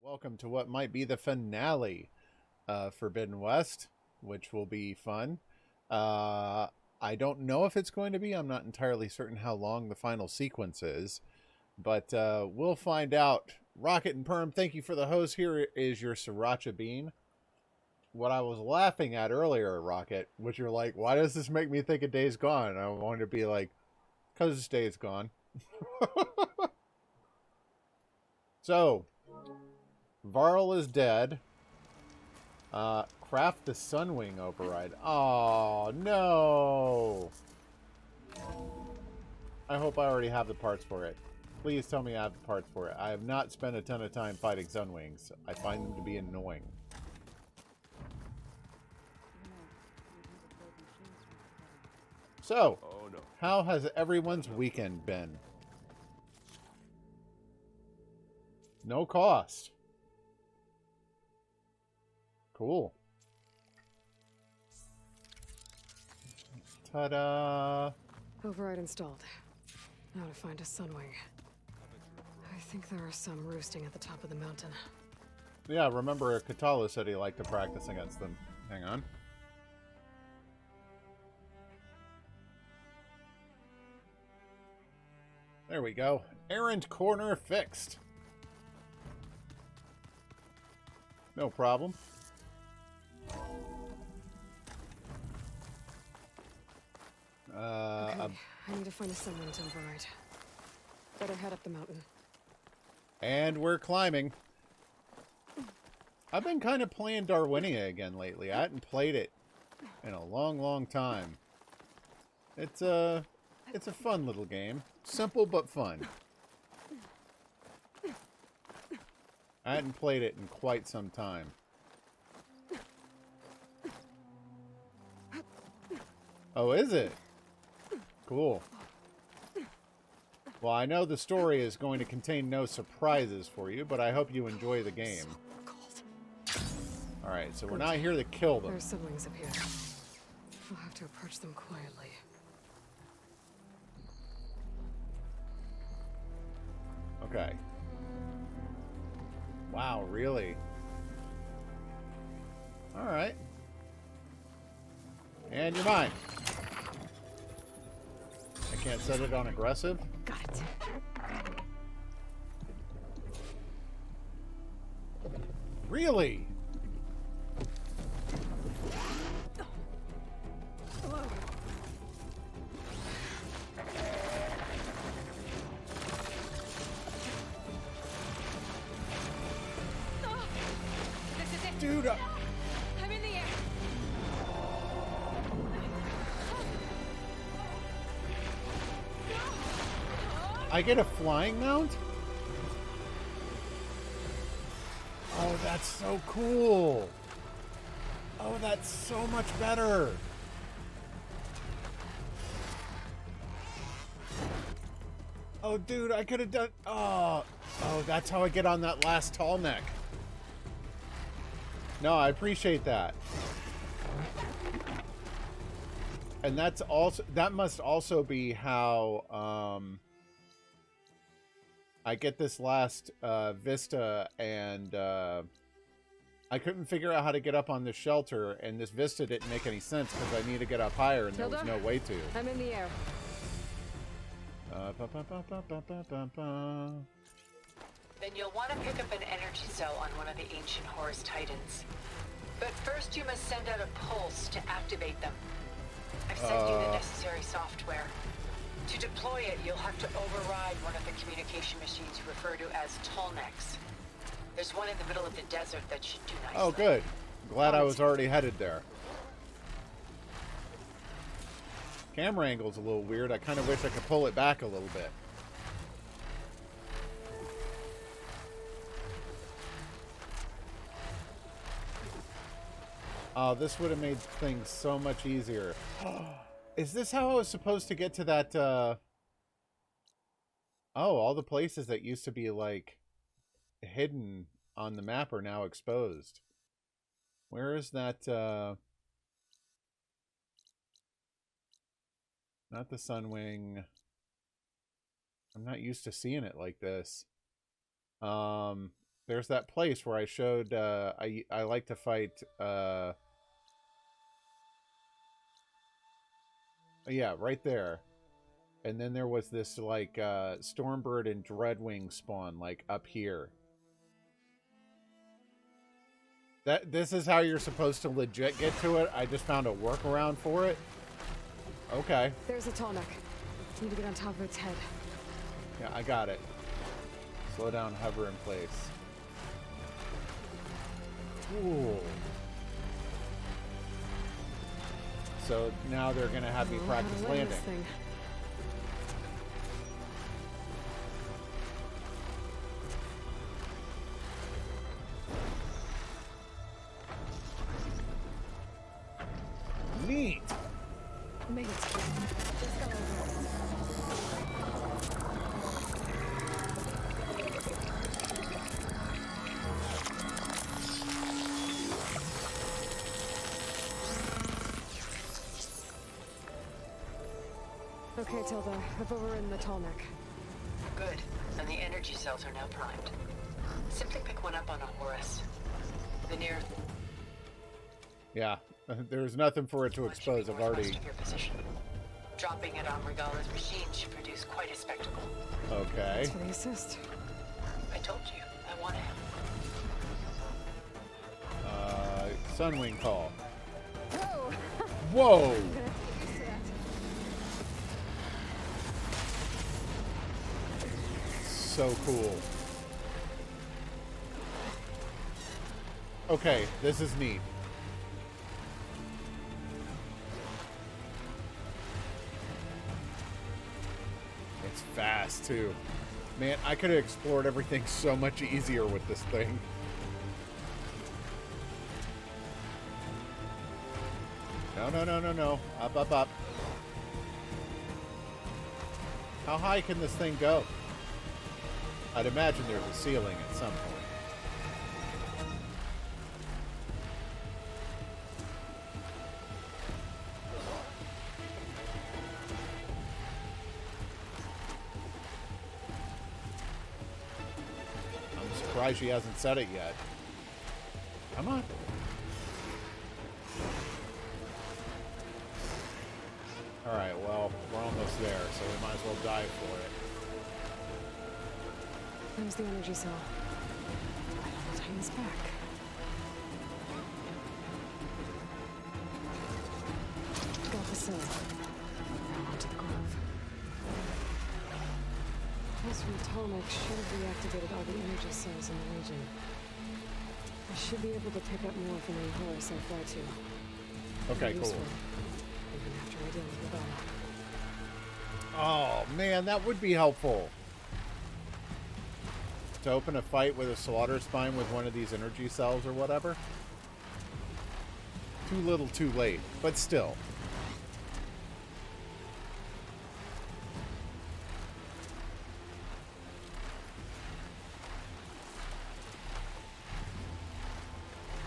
Welcome to what might be the finale of Forbidden West, which will be fun. I don't know if it's going to be. I'm not entirely certain how long the final sequence is, but we'll find out. Rocket and Perm, thank you for the host. Here is your Sriracha Bean. What I was laughing at earlier, Rocket, which you're like, why does this make me think of Days Gone? I wanted to be like, because it's Days Gone. So, Varl is dead. Craft the Sunwing override. Oh, no! I hope I already have the parts for it. Please tell me I have the parts for it. I have not spent a ton of time fighting Sunwings. I find them to be annoying. So, how has everyone's weekend been? No cost. Cool. Ta-da! Override installed. Now to find a Sunwing. I think there are some roosting at the top of the mountain. Yeah, remember Katalo said he liked to practice against them. Hang on. There we go. Errand corner fixed. No problem. Okay, I need to find a Sunwing to override. Better head up the mountain. And we're climbing. I've been kind of playing Darwinia again lately. I hadn't played it in a long, long time. It's a fun little game. Simple but fun. I hadn't played it in quite some time. Oh, is it? Cool. Well, I know the story is going to contain no surprises for you, but I hope you enjoy the game. Alright, so we're not here to kill them. There's Sunwings up here. We'll have to approach them quietly. Okay. Wow, really? Alright. And you're mine. I can't set it on aggressive. Got it. Really? Dude, I'm in the air. I get a flying mount? Oh, that's so cool. Oh, that's so much better. Oh, dude, I could have done... Oh, that's how I get on that last tall neck. No, I appreciate that. And that's also... That must also be how... I get this last Vista, and I couldn't figure out how to get up on this shelter, and this Vista didn't make any sense because I need to get up higher, and there was no way to. I'm in the air. Then you'll want to pick up an energy cell on one of the ancient Horus Titans. But first you must send out a pulse to activate them. I've sent you the necessary software. To deploy it, you'll have to override one of the communication machines you refer to as Tallnecks. There's one in the middle of the desert that should do nicely. Oh, good. Glad I was already headed there. Camera angle's a little weird. I kind of wish I could pull it back a little bit. Oh, this would have made things so much easier. Is this how I was supposed to get to that, Oh, all the places that used to be, like, hidden on the map are now exposed. Where is that, Not the Sunwing. I'm not used to seeing it like this. there's that place where I showed, I like to fight, yeah, right there. And then there was this, like, Stormbird and Dreadwing spawn, like, up here. This is how you're supposed to legit get to it? I just found a workaround for it? Okay. There's a tall neck. Need to get on top of its head. Yeah, I got it. Slow down, hover in place. Ooh. So now they're going to have me practice landing. Neat. Made it. Okay, Tilda. I've overridden the tall neck. Good. And the energy cells are now primed. Simply pick one up on a Horus. The near... Yeah, there's nothing for it to expose. I've already... Of your position. Dropping it on Regala's machine should produce quite a spectacle. Okay. Thanks for the assist. I told you, I want him. Sunwing call. Whoa! Whoa! I'm gonna have to get used to that. So cool. Okay, this is neat. It's fast, too. Man, I could have explored everything so much easier with this thing. No, no, no, no, no. Up, up, up. How high can this thing go? I'd imagine there's a ceiling at some point. I'm surprised she hasn't said it yet. Come on. Alright, well, we're almost there, so we might as well dive for it. There's the energy cell. I don't know, Titan's back. Got the cell. Now onto the grove. Pulse from Tolmec should have reactivated all the energy cells in the region. I should be able to pick up more from any Horus I fly to. Okay, cool. Useful, even after I deal with Rebel. Oh, man, that would be helpful. To open a fight with a slaughter spine with one of these energy cells or whatever. Too little, too late, but still.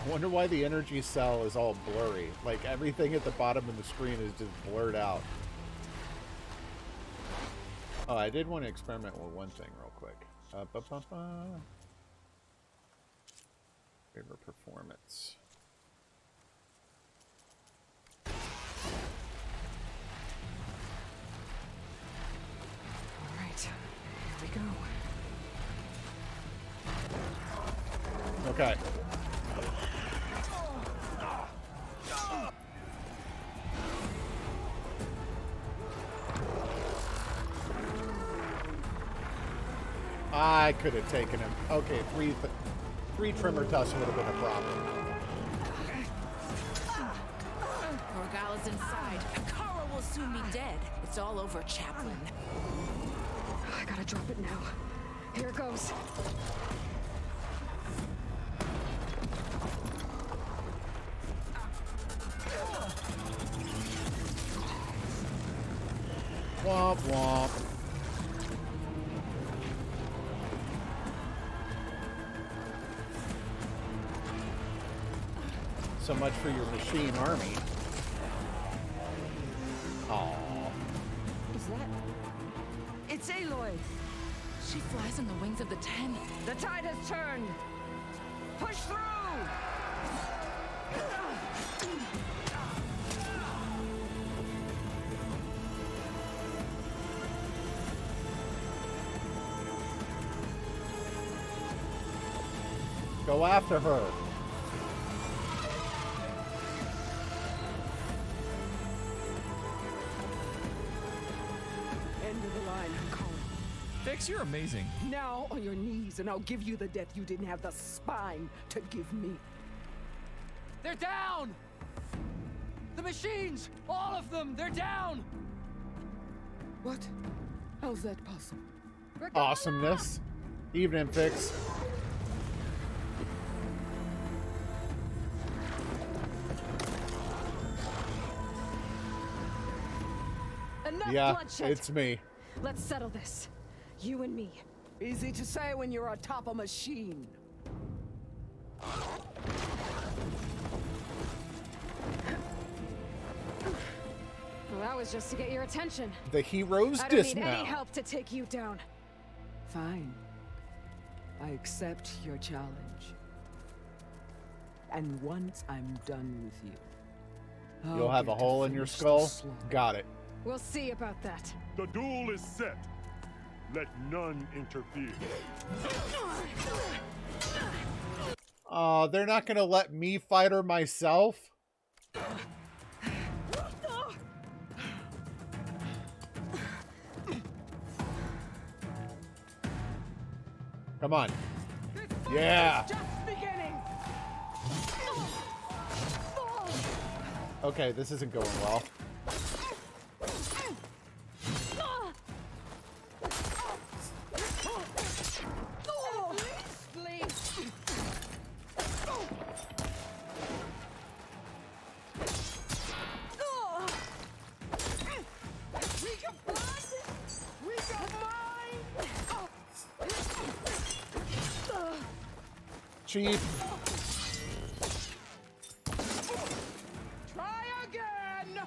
I wonder why the energy cell is all blurry. Like, everything at the bottom of the screen is just blurred out. Oh, I did want to experiment with one thing real quick. Favorite performance. All right, here we go. Okay. I could have taken him. Okay, three trimmer tusks would have been a problem. Morgala's inside. Kara will soon be dead. It's all over, Chaplain. I gotta drop it now. Here it goes. Womp womp. So much for your machine army. Aww. Is that... It's Aloy. She flies on the wings of the 10. The tide has turned. Push through! Go after her. End of the line, Colin. Vix, you're amazing. Now on your knees, and I'll give you the death you didn't have the spine to give me. They're down! The machines! All of them! They're down! What? How's that possible? Awesomeness. Evening, Fix. Enough Yeah, bloodshed. it's me. Let's settle this. You and me. Easy to say when you're atop a machine. Well, that was just to get your attention. The heroes I don't need dismount. any help to take you down. Fine. I accept your challenge. And once I'm done with you, You'll I'll have a get to hole in your finish the skull. slaughter. Got it. We'll see about that. The duel is set. Let none interfere. They're not gonna let me fight her myself? Come on. Yeah. Just beginning. Okay, this isn't going well. Cheap. Try again.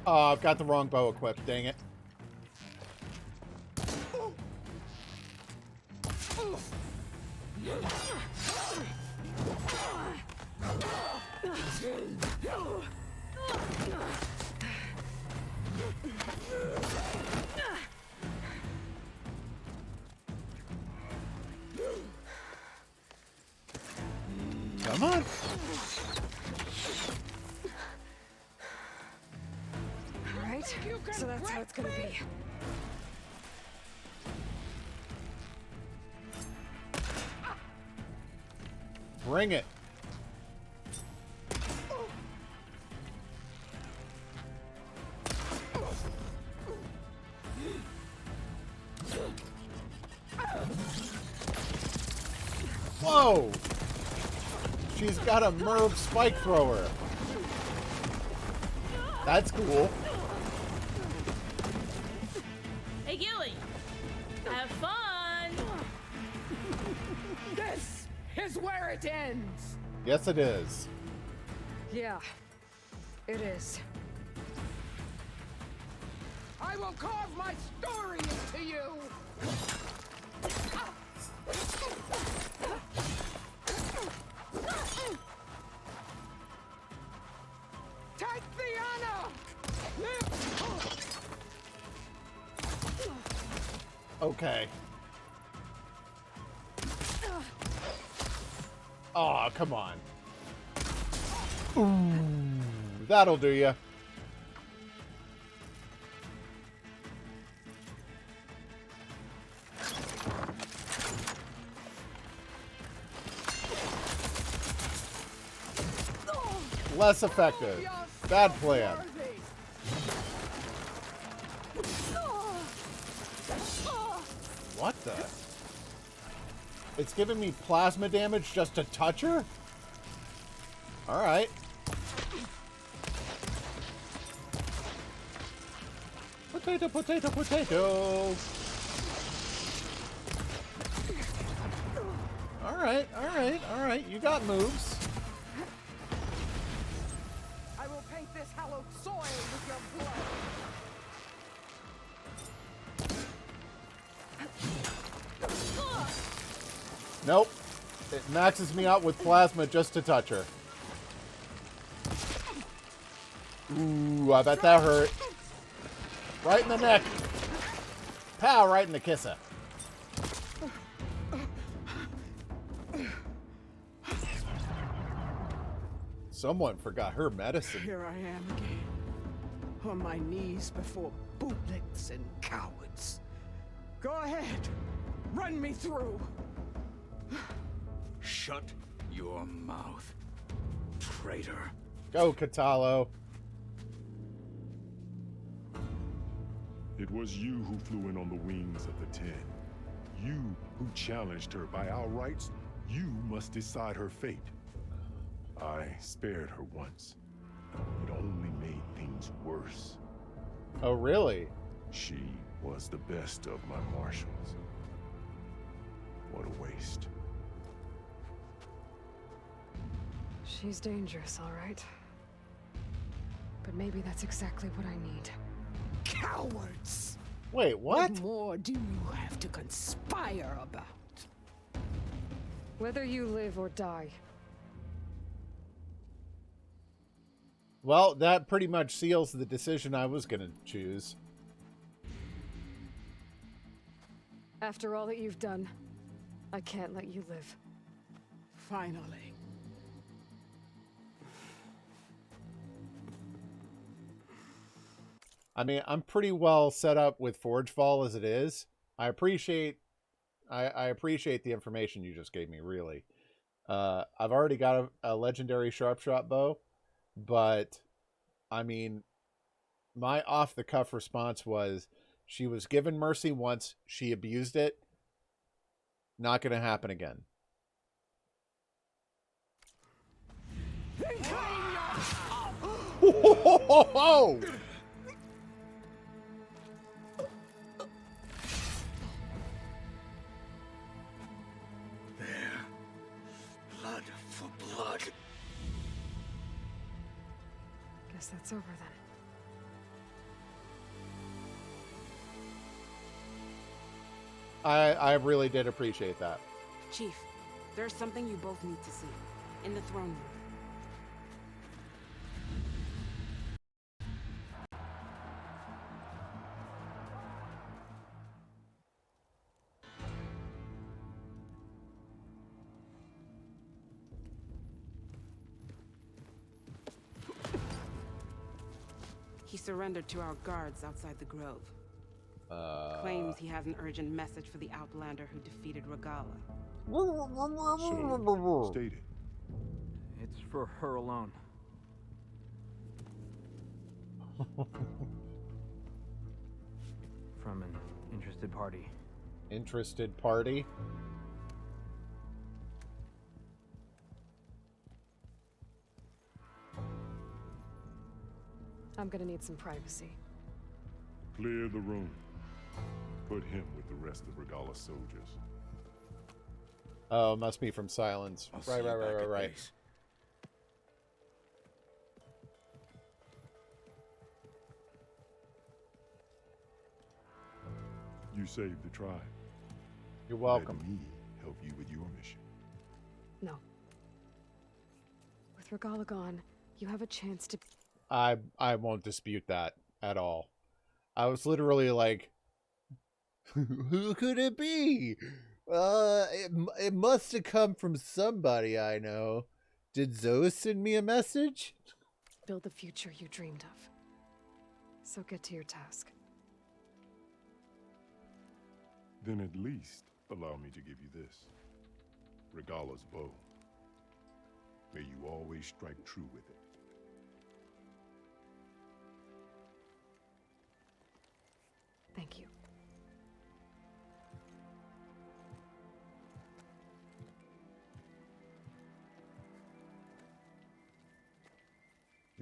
Oh, I've got the wrong bow equipped, dang it. Come on. All right, so that's how it's gonna be. Bring it. Whoa! She's got a Merv spike thrower. That's cool. Hey, Gilly. Have fun. This is where it ends. Yes, it is. Yeah, it is. I will carve my story into you. Take the honor. Okay. Aw, come on. Ooh, that'll do ya. Less effective. Bad plan. What the? It's giving me plasma damage just to touch her? Alright. Potato, potato, potato. Alright, alright, alright. You got moves. taint this hallowed soil with your blood. Nope. It maxes me out with plasma just to touch her. Ooh, I bet that hurt. Right in the neck. Pow, right in the kisser. Someone forgot her medicine. Here I am again, on my knees before bootlicks and cowards. Go ahead, run me through. Shut your mouth, traitor. Go, Katalo. It was you who flew in on the wings of the 10. You who challenged her by our rights. You must decide her fate. I spared her once. It only made things worse. Oh, really? She was the best of my marshals. What a waste. She's dangerous, all right. But maybe that's exactly what I need. Cowards! Wait, what? What more do you have to conspire about? Whether you live or die. Well, that pretty much seals the decision I was going to choose. After all that you've done, I can't let you live. Finally. I mean, I'm pretty well set up with Forgefall as it is. I appreciate the information you just gave me, really. I've already got a legendary sharpshot bow, but I mean, my off-the-cuff response was, she was given mercy once, she abused it. Not going to happen again. Whoa! Blood for blood. Guess that's over then. I really did appreciate that. Chief, there's something you both need to see. In the throne room. He surrendered to our guards outside the grove. Claims he has an urgent message for the Outlander who defeated Regala. So, state it. It's for her alone. From an interested party. Interested party? I'm gonna need some privacy. Clear the room. Put him with the rest of Regala's soldiers. Oh, must be from Silence. Right. Base. You saved the tribe. You're welcome. Let me help you with your mission. No. With Regala gone, you have a chance to... I won't dispute that at all. I was literally like, who could it be? It must have come from somebody I know. Did Zoe send me a message? build the future you dreamed of. So get to your task. Then at least allow me to give you this. Regala's bow. May you always strike true with it. Thank you.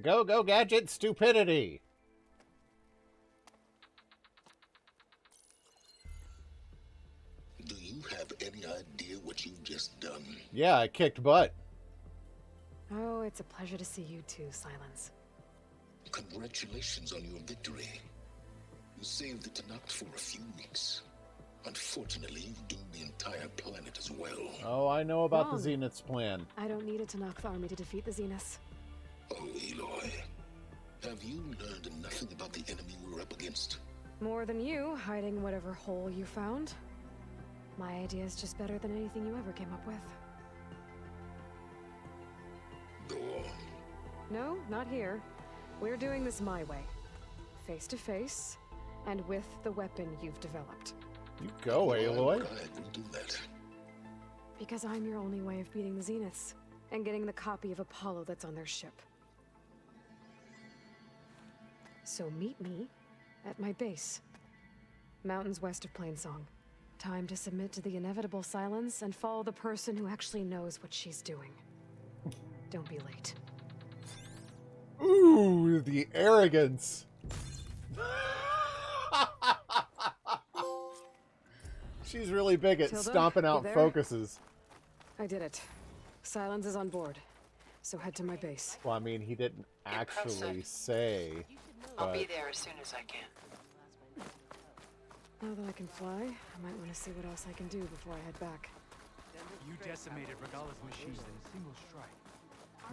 Go, go, gadget stupidity! Do you have any idea what you've just done? Yeah, I kicked butt. Oh, it's a pleasure to see you too, Silence. Congratulations on your victory. You saved the Tanakh for a few weeks. Unfortunately, you've doomed the entire planet as well. Oh, I know about Wrong. the Zenith's plan. I don't need a Tanakh army to defeat the Zeniths. Oh, Eloy. Have you learned nothing about the enemy we're up against? More than you, hiding whatever hole you found. My idea is just better than anything you ever came up with. Go on. No, not here. We're doing this my way. Face to face, and with the weapon you've developed. You go, Aloy. We'll do that. Because I'm your only way of beating the Zeniths, and getting the copy of Apollo that's on their ship. So meet me at my base. Mountains west of Plainsong. Time to submit to the inevitable silence and follow the person who actually knows what she's doing. Don't be late. Ooh, the arrogance. She's really big at Tilda, stomping out you there? focuses. I did it. Silence is on board. So head to my base. Well, I mean, he didn't actually say. I'll But be there as soon as I can. Now that I can fly, I might want to see what else I can do before I head back. You decimated Regala's machines in a single strike.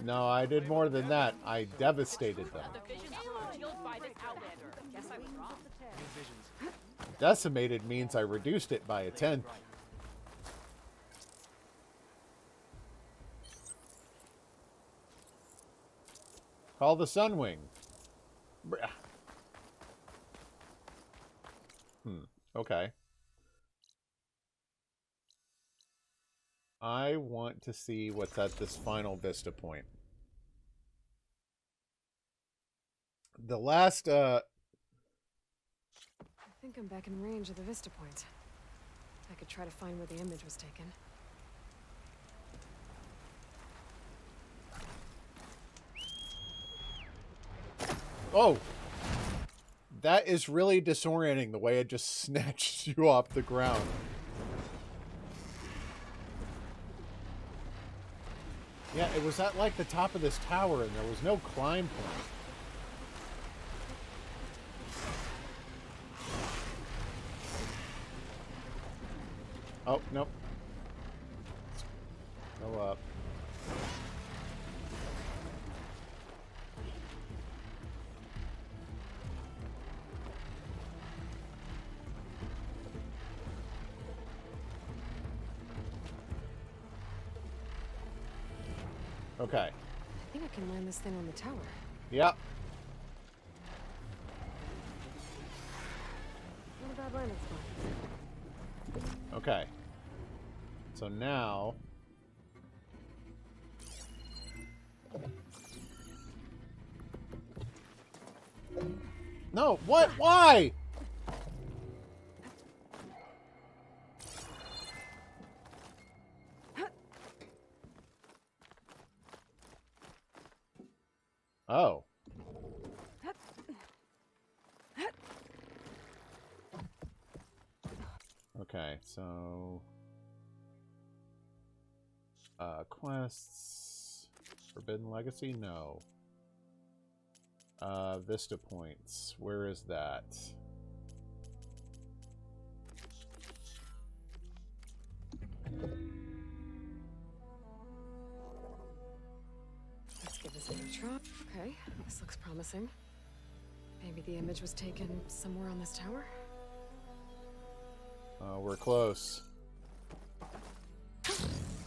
no, I did more than that. I devastated them. Decimated means I reduced it by a 10th. Call the Sunwing. Okay. I want to see what's at this final vista point. The last, I think I'm back in range of the vista point. I could try to find where the image was taken. Oh! That is really disorienting, the way it just snatched you off the ground. Yeah, it was at like the top of this tower and there was no climb point. Oh, nope. Go up. Okay. I think I can land this thing on the tower. Yep. Not a bad landing spot. Okay. So now... No, what? Why? Oh. Okay, so... quests... Forbidden Legacy? No. Vista Points. Where is that? Let's give this a try. Okay, this looks promising. Maybe the image was taken somewhere on this tower? We're close.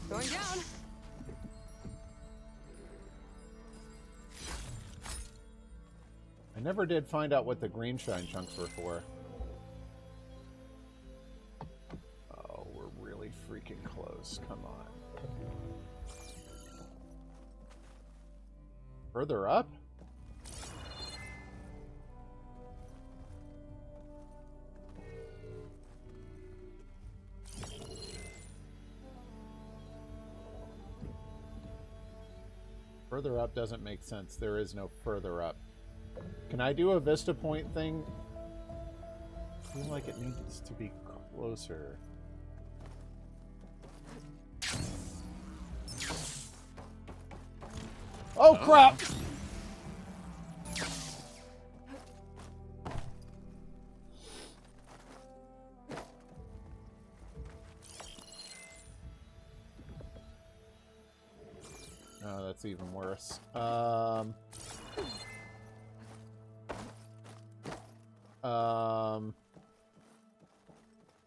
Going down! I never did find out what the green shine chunks were for. Oh, we're really freaking close. Come on. Further up? Further up doesn't make sense. There is no further up. Can I do a Vista Point thing? I feel like it needs to be closer. Oh, crap! Oh, that's even worse.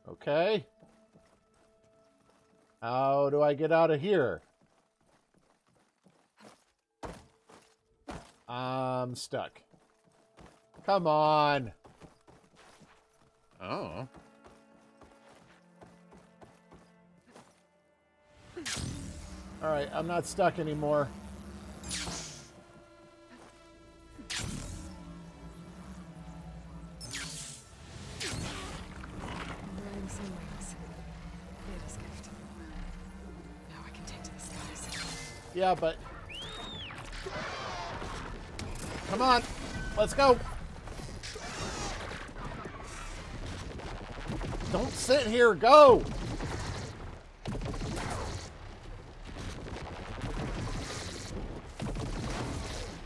Okay. How do I get out of here? I'm stuck. Come on. Oh. All right, I'm not stuck anymore. Riding some wings. Ada's gift. Now I can take to the skies. Yeah, but... Come on. Let's go. Don't sit here. Go.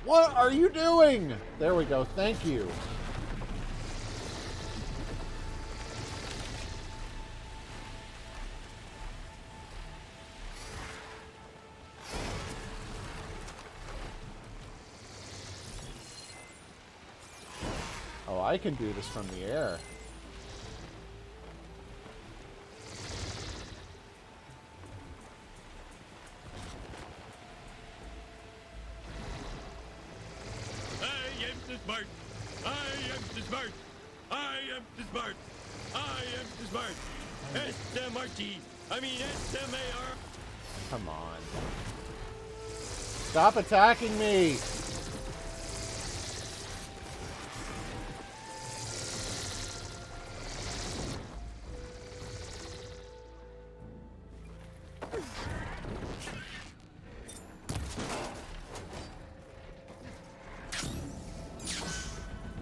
What are you doing? There we go. Thank you. Oh, I can do this from the air. I am the smart. I am the smart. I am the smart. I am the smart. SMRT. I mean SMAR. Come on. Stop attacking me.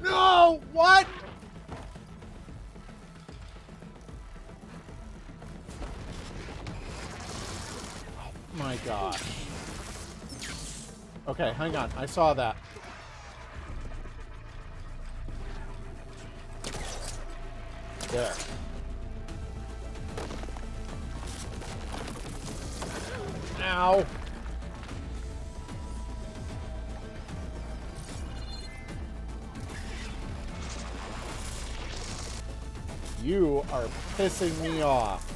No! What? Oh my gosh. Okay, hang on. I saw that. There. Ow. You are pissing me off.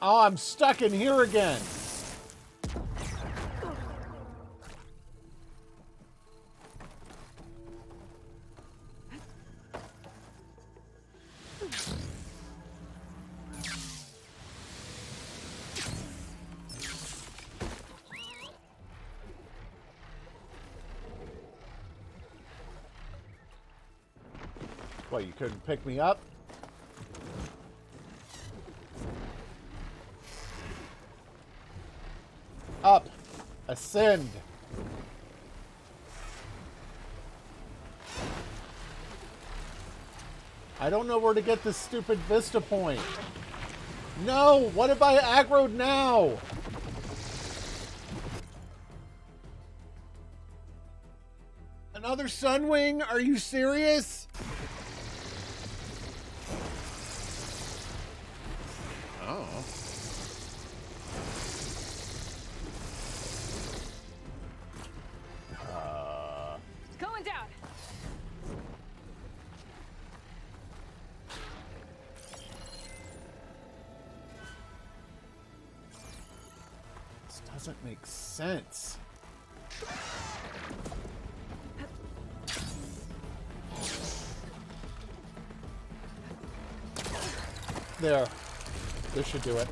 Oh, I'm stuck in here again. What, you couldn't pick me up? Up. Ascend. I don't know where to get this stupid vista point. No! What if I aggroed now? Another Sunwing? Are you serious? Oh. Going down. This doesn't make sense. There. This should do it.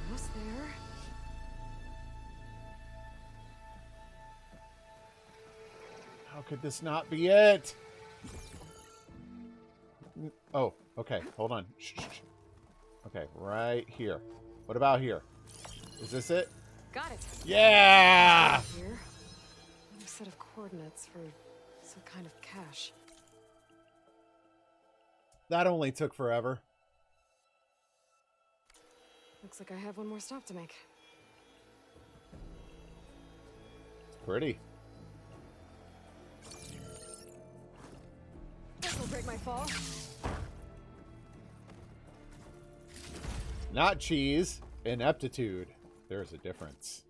Almost there. How could this not be it? Oh, okay. Hold on. Shh, shh, shh. Okay, right here. What about here? Is this it? Got it. Yeah! Here. Other set of coordinates for some kind of cache. That only took forever. Looks like I have one more stop to make. It's pretty. This'll break my fall. Not cheese, ineptitude. There's a difference.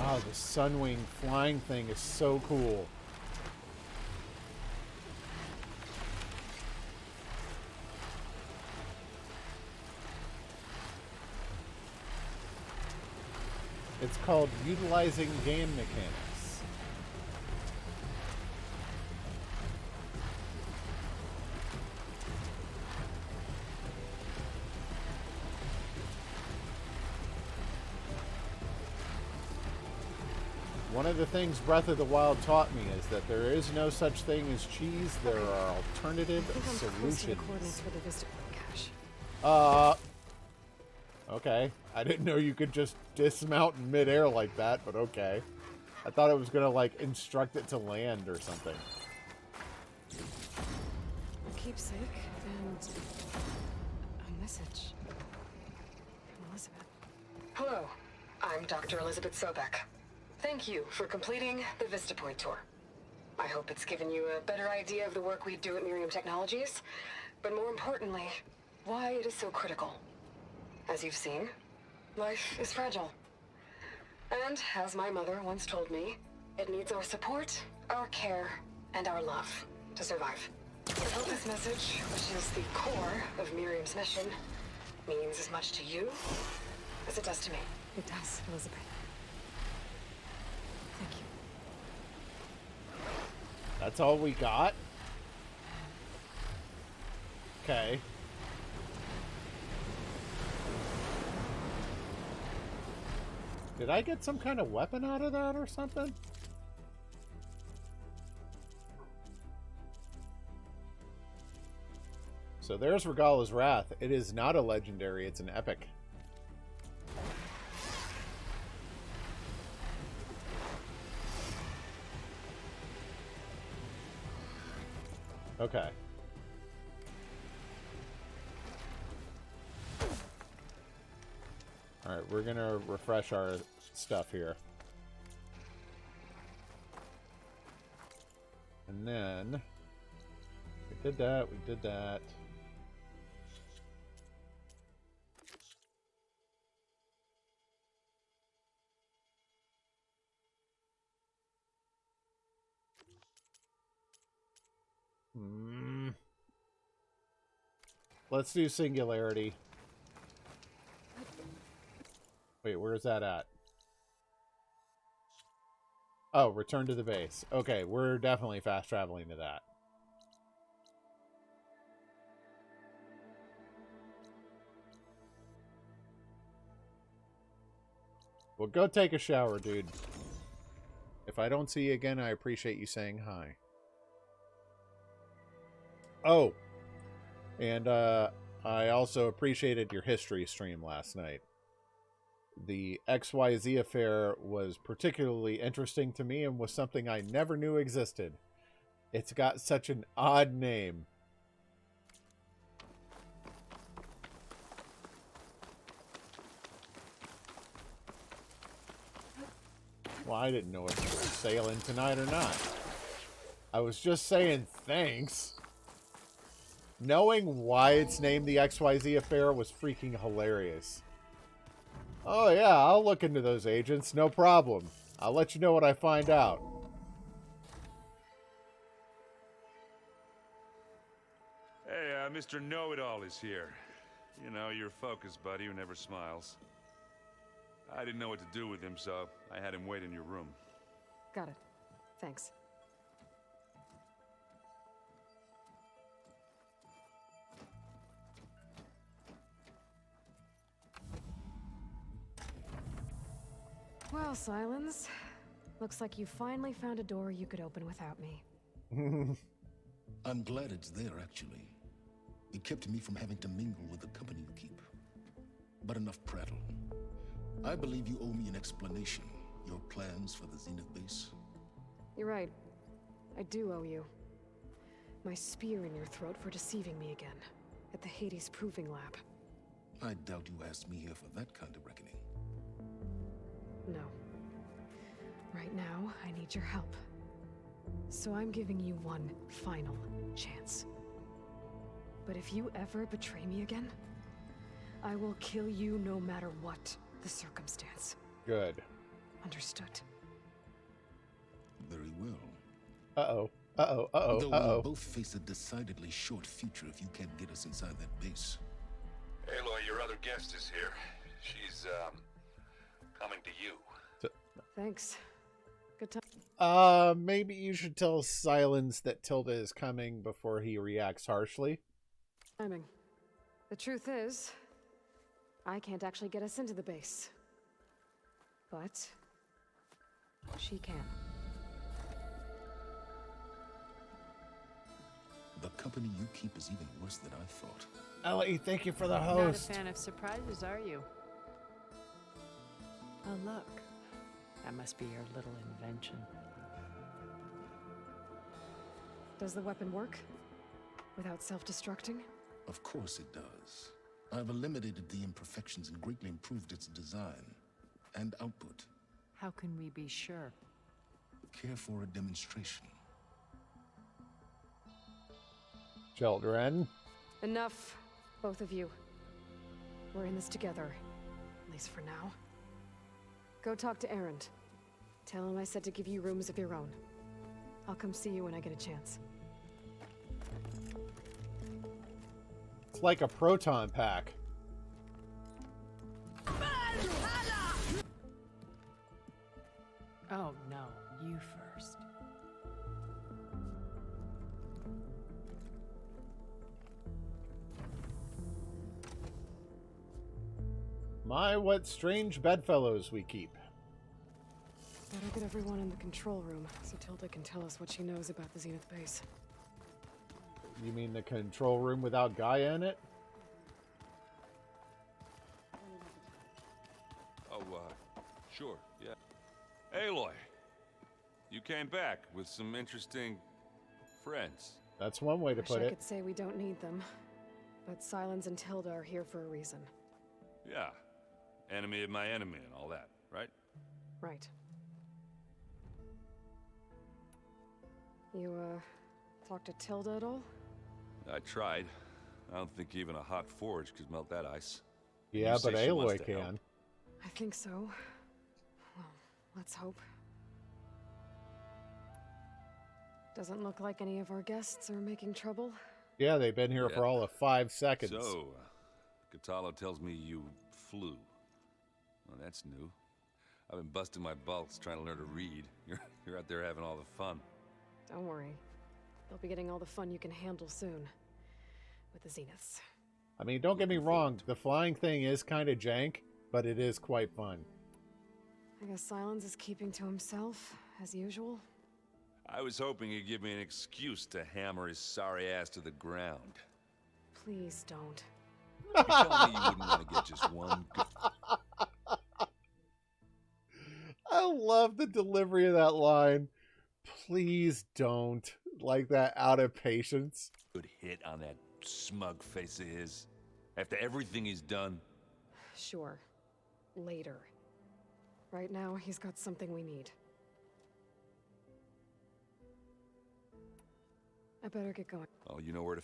Oh, the Sunwing flying thing is so cool. It's called utilizing game mechanics. One of the things Breath of the Wild taught me is that there is no such thing as cheese. There are alternative solutions. For the Vista cache. Okay. I didn't know you could just dismount in midair like that, but okay. I thought it was gonna, like, instruct it to land or something. A keepsake and a message from Elizabeth. Hello, I'm Dr. Elizabeth Sobek. Thank you for completing the Vista Point tour. I hope it's given you a better idea of the work we do at Miriam Technologies, but more importantly, why it is so critical. As you've seen, life is fragile. And as my mother once told me, it needs our support, our care, and our love to survive. I hope this message, which is the core of Miriam's mission, means as much to you as it does to me. It does, Elizabeth. Thank you. That's all we got? Okay. Did I get some kind of weapon out of that or something? So there's Regala's Wrath. It is not a legendary, it's an epic. Okay. Alright, we're gonna refresh our stuff here. And then... we did that, we did that. Let's do Singularity. Wait, where's that at? Oh, return to the base. Okay, we're definitely fast traveling to that. Well, go take a shower, dude. If I don't see you again, I appreciate you saying hi. Oh, and I also appreciated your history stream last night. The XYZ affair was particularly interesting to me and was something I never knew existed. It's got such an odd name. Well, I didn't know if you were sailing tonight or not. I was just saying thanks. Knowing why it's named the XYZ affair was freaking hilarious. Oh yeah, I'll look into those agents, no problem. I'll let you know what I find out. Hey, Mr. Know-It-All is here. You know, your focus buddy who never smiles. I didn't know what to do with him, so I had him wait in your room. Got it. Thanks. Well, Silence. Looks like you finally found a door you could open without me. I'm glad it's there, actually. It kept me from having to mingle with the company you keep. But enough prattle. I believe you owe me an explanation. Your plans for the Zenith Base? You're right. I do owe you. My spear in your throat for deceiving me again. At the Hades Proving Lab. I doubt you asked me here for that kind of reckoning. No. Right now, I need your help. So I'm giving you one final chance. But if you ever betray me again, I will kill you no matter what the circumstance. Good. Understood. Very well. Uh-oh. Uh-oh. Uh-oh. Though Uh-oh. we'll both face a decidedly short future if you can't get us inside that base. Aloy, your other guest is here. She's, coming to you. Thanks. Good time. Maybe you should tell Silence that Tilda is coming before he reacts harshly. Timing. The truth is, I can't actually get us into the base. But she can. The company you keep is even worse than I thought. Ellie, thank you for the host. Not a fan of surprises, are you? Oh, look. That must be your little invention. Does the weapon work? Without self-destructing? Of course it does. I've eliminated the imperfections and greatly improved its design and output. How can we be sure? Care for a demonstration? Children. Enough, both of you. We're in this together, at least for now. Go talk to Erend. Tell him I said to give you rooms of your own. I'll come see you when I get a chance. It's like a proton pack. Oh, no. You first. My, what strange bedfellows we keep. Better get everyone in the control room so Tilda can tell us what she knows about the Zenith Base. You mean the control room without Gaia in it? Oh, sure, yeah. Aloy, you came back with some interesting friends. That's one way to Wish put I it. could say we don't need them, but Silence and Tilda are here for a reason. Yeah, enemy of my enemy and all that, right? Right. You, talked to Tilda at all? I tried. I don't think even a hot forge could melt that ice. Yeah, You but say she wants Aloy to can. help. I think so. Well, let's hope. Doesn't look like any of our guests are making trouble. Yeah, they've been here Yeah. for all of 5 seconds. So, Katalo tells me you flew. Well, that's new. I've been busting my balls trying to learn to read. You're out there having all the fun. Don't worry. You'll be getting all the fun you can handle soon. With the Zeniths. I mean, don't get me wrong, the flying thing is kind of jank, but it is quite fun. I guess Silence is keeping to himself, as usual. I was hoping he'd give me an excuse to hammer his sorry ass to the ground. Please don't. You told me you wouldn't want to get just one good... I love the delivery of that line. Please don't. Like that out of patience. good hit on that smug face of his. After everything he's done. Sure. Later. Right now, he's got something we need. I better get going. Oh, you know where to...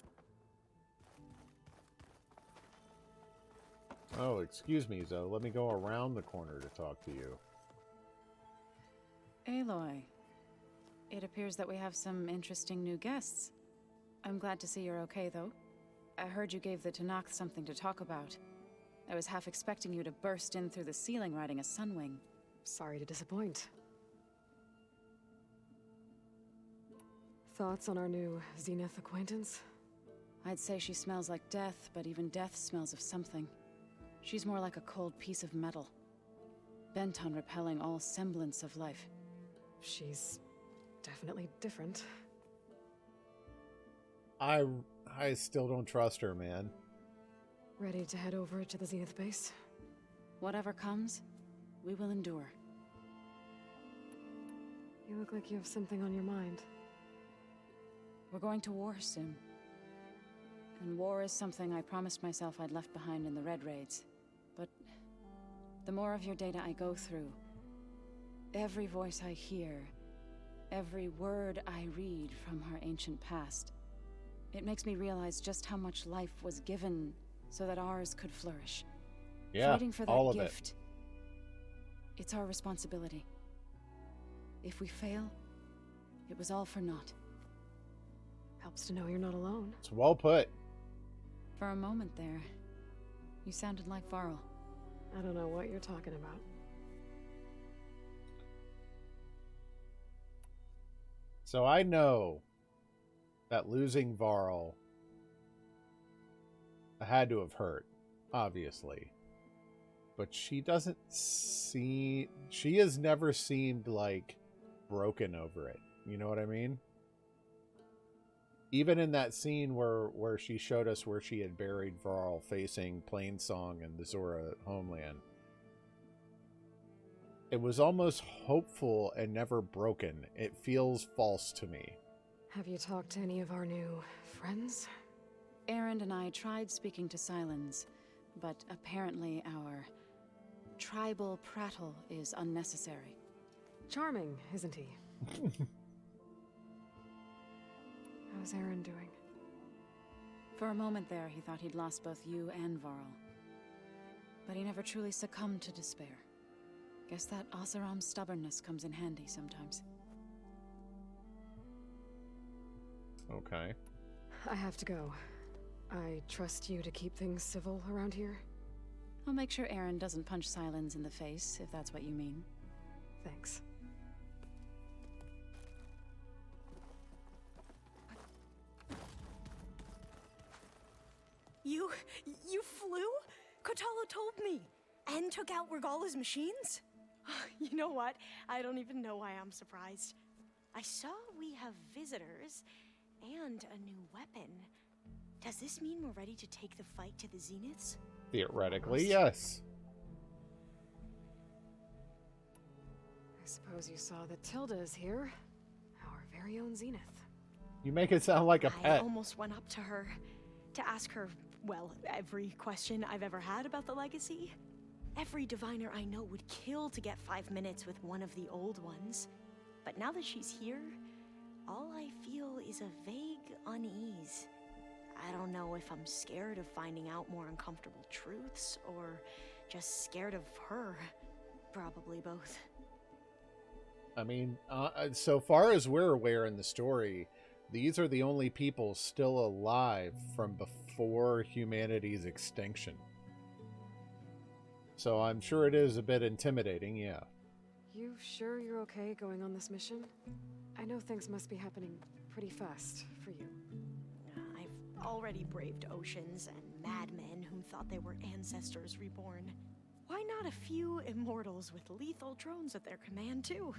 Oh, excuse me, Zoe. Let me go around the corner to talk to you. Aloy, it appears that we have some interesting new guests. I'm glad to see you're okay, though. I heard you gave the Tanakh something to talk about. I was half expecting you to burst in through the ceiling riding a sunwing. Sorry to disappoint. Thoughts on our new Zenith acquaintance? I'd say she smells like death, but even death smells of something. She's more like a cold piece of metal, bent on repelling all semblance of life. She's definitely different. I I still don't trust her, man. Ready to head over to the Zenith Base? Whatever comes, we will endure. You look like you have something on your mind. We're going to war soon. And war is something I promised myself I'd left behind in the Red Raids. But the more of your data I go through, every voice I hear, every word I read from our ancient past, it makes me realize just how much life was given so that ours could flourish. Yeah, Fighting for that all of gift, it's our responsibility. If we fail, it was all for naught. Helps to know you're not alone. It's well put. For a moment there, you sounded like Varl. I don't know what you're talking about. So I know that losing Varl had to have hurt, obviously. But she doesn't see... She has never seemed, like, broken over it. You know what I mean? Even in that scene where she showed us where she had buried Varl facing Plainsong and the Zora homeland, it was almost hopeful and never broken. It feels false to me. Have you talked to any of our new friends? Aaron and I tried speaking to Silence, but apparently our tribal prattle is unnecessary. Charming, isn't he? How's Aaron doing? For a moment there, he thought he'd lost both you and Varl. But he never truly succumbed to despair. Guess that Oseram's stubbornness comes in handy sometimes. Okay. I have to go. I trust you to keep things civil around here. I'll make sure Aaron doesn't punch Silence in the face, if that's what you mean. Thanks. You flew? Kotalo told me. And took out Regala's machines? You know what? I don't even know why I'm surprised. I saw we have visitors and a new weapon. Does this mean we're ready to take the fight to the Zeniths? Theoretically, yes. I suppose you saw that Tilda is here. Our very own Zenith. You make it sound like a I pet. almost went up to her to ask her, well, every question I've ever had about the legacy. Every diviner I know would kill to get 5 minutes with one of the old ones. But now that she's here, all I feel is a vague unease. I don't know if I'm scared of finding out more uncomfortable truths, or just scared of her. Probably both. I mean, so far as we're aware in the story, these are the only people still alive from before humanity's extinction. So I'm sure it is a bit intimidating, yeah. You sure you're okay going on this mission? I know things must be happening pretty fast for you. I've already braved oceans and madmen who thought they were ancestors reborn. Why not a few immortals with lethal drones at their command, too?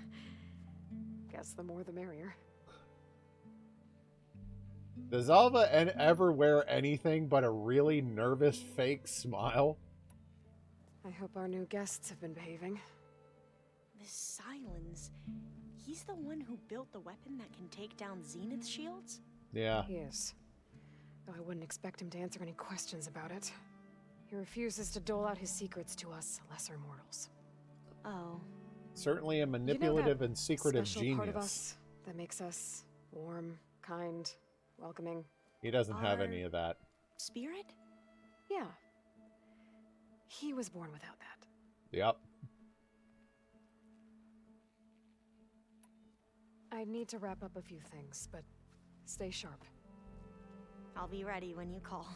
Guess the more the merrier. Does Alva ever wear anything but a really nervous fake smile? I hope our new guests have been behaving. This Silence, he's the one who built the weapon that can take down Zenith shields? Yeah. He is. Though I wouldn't expect him to answer any questions about it. He refuses to dole out his secrets to us lesser mortals. Oh. Certainly a manipulative and secretive special genius. Part of us that makes us warm, kind, welcoming. He doesn't have any of that. Spirit? Yeah. He was born without that. Yep. I need to wrap up a few things, but stay sharp. I'll be ready when you call.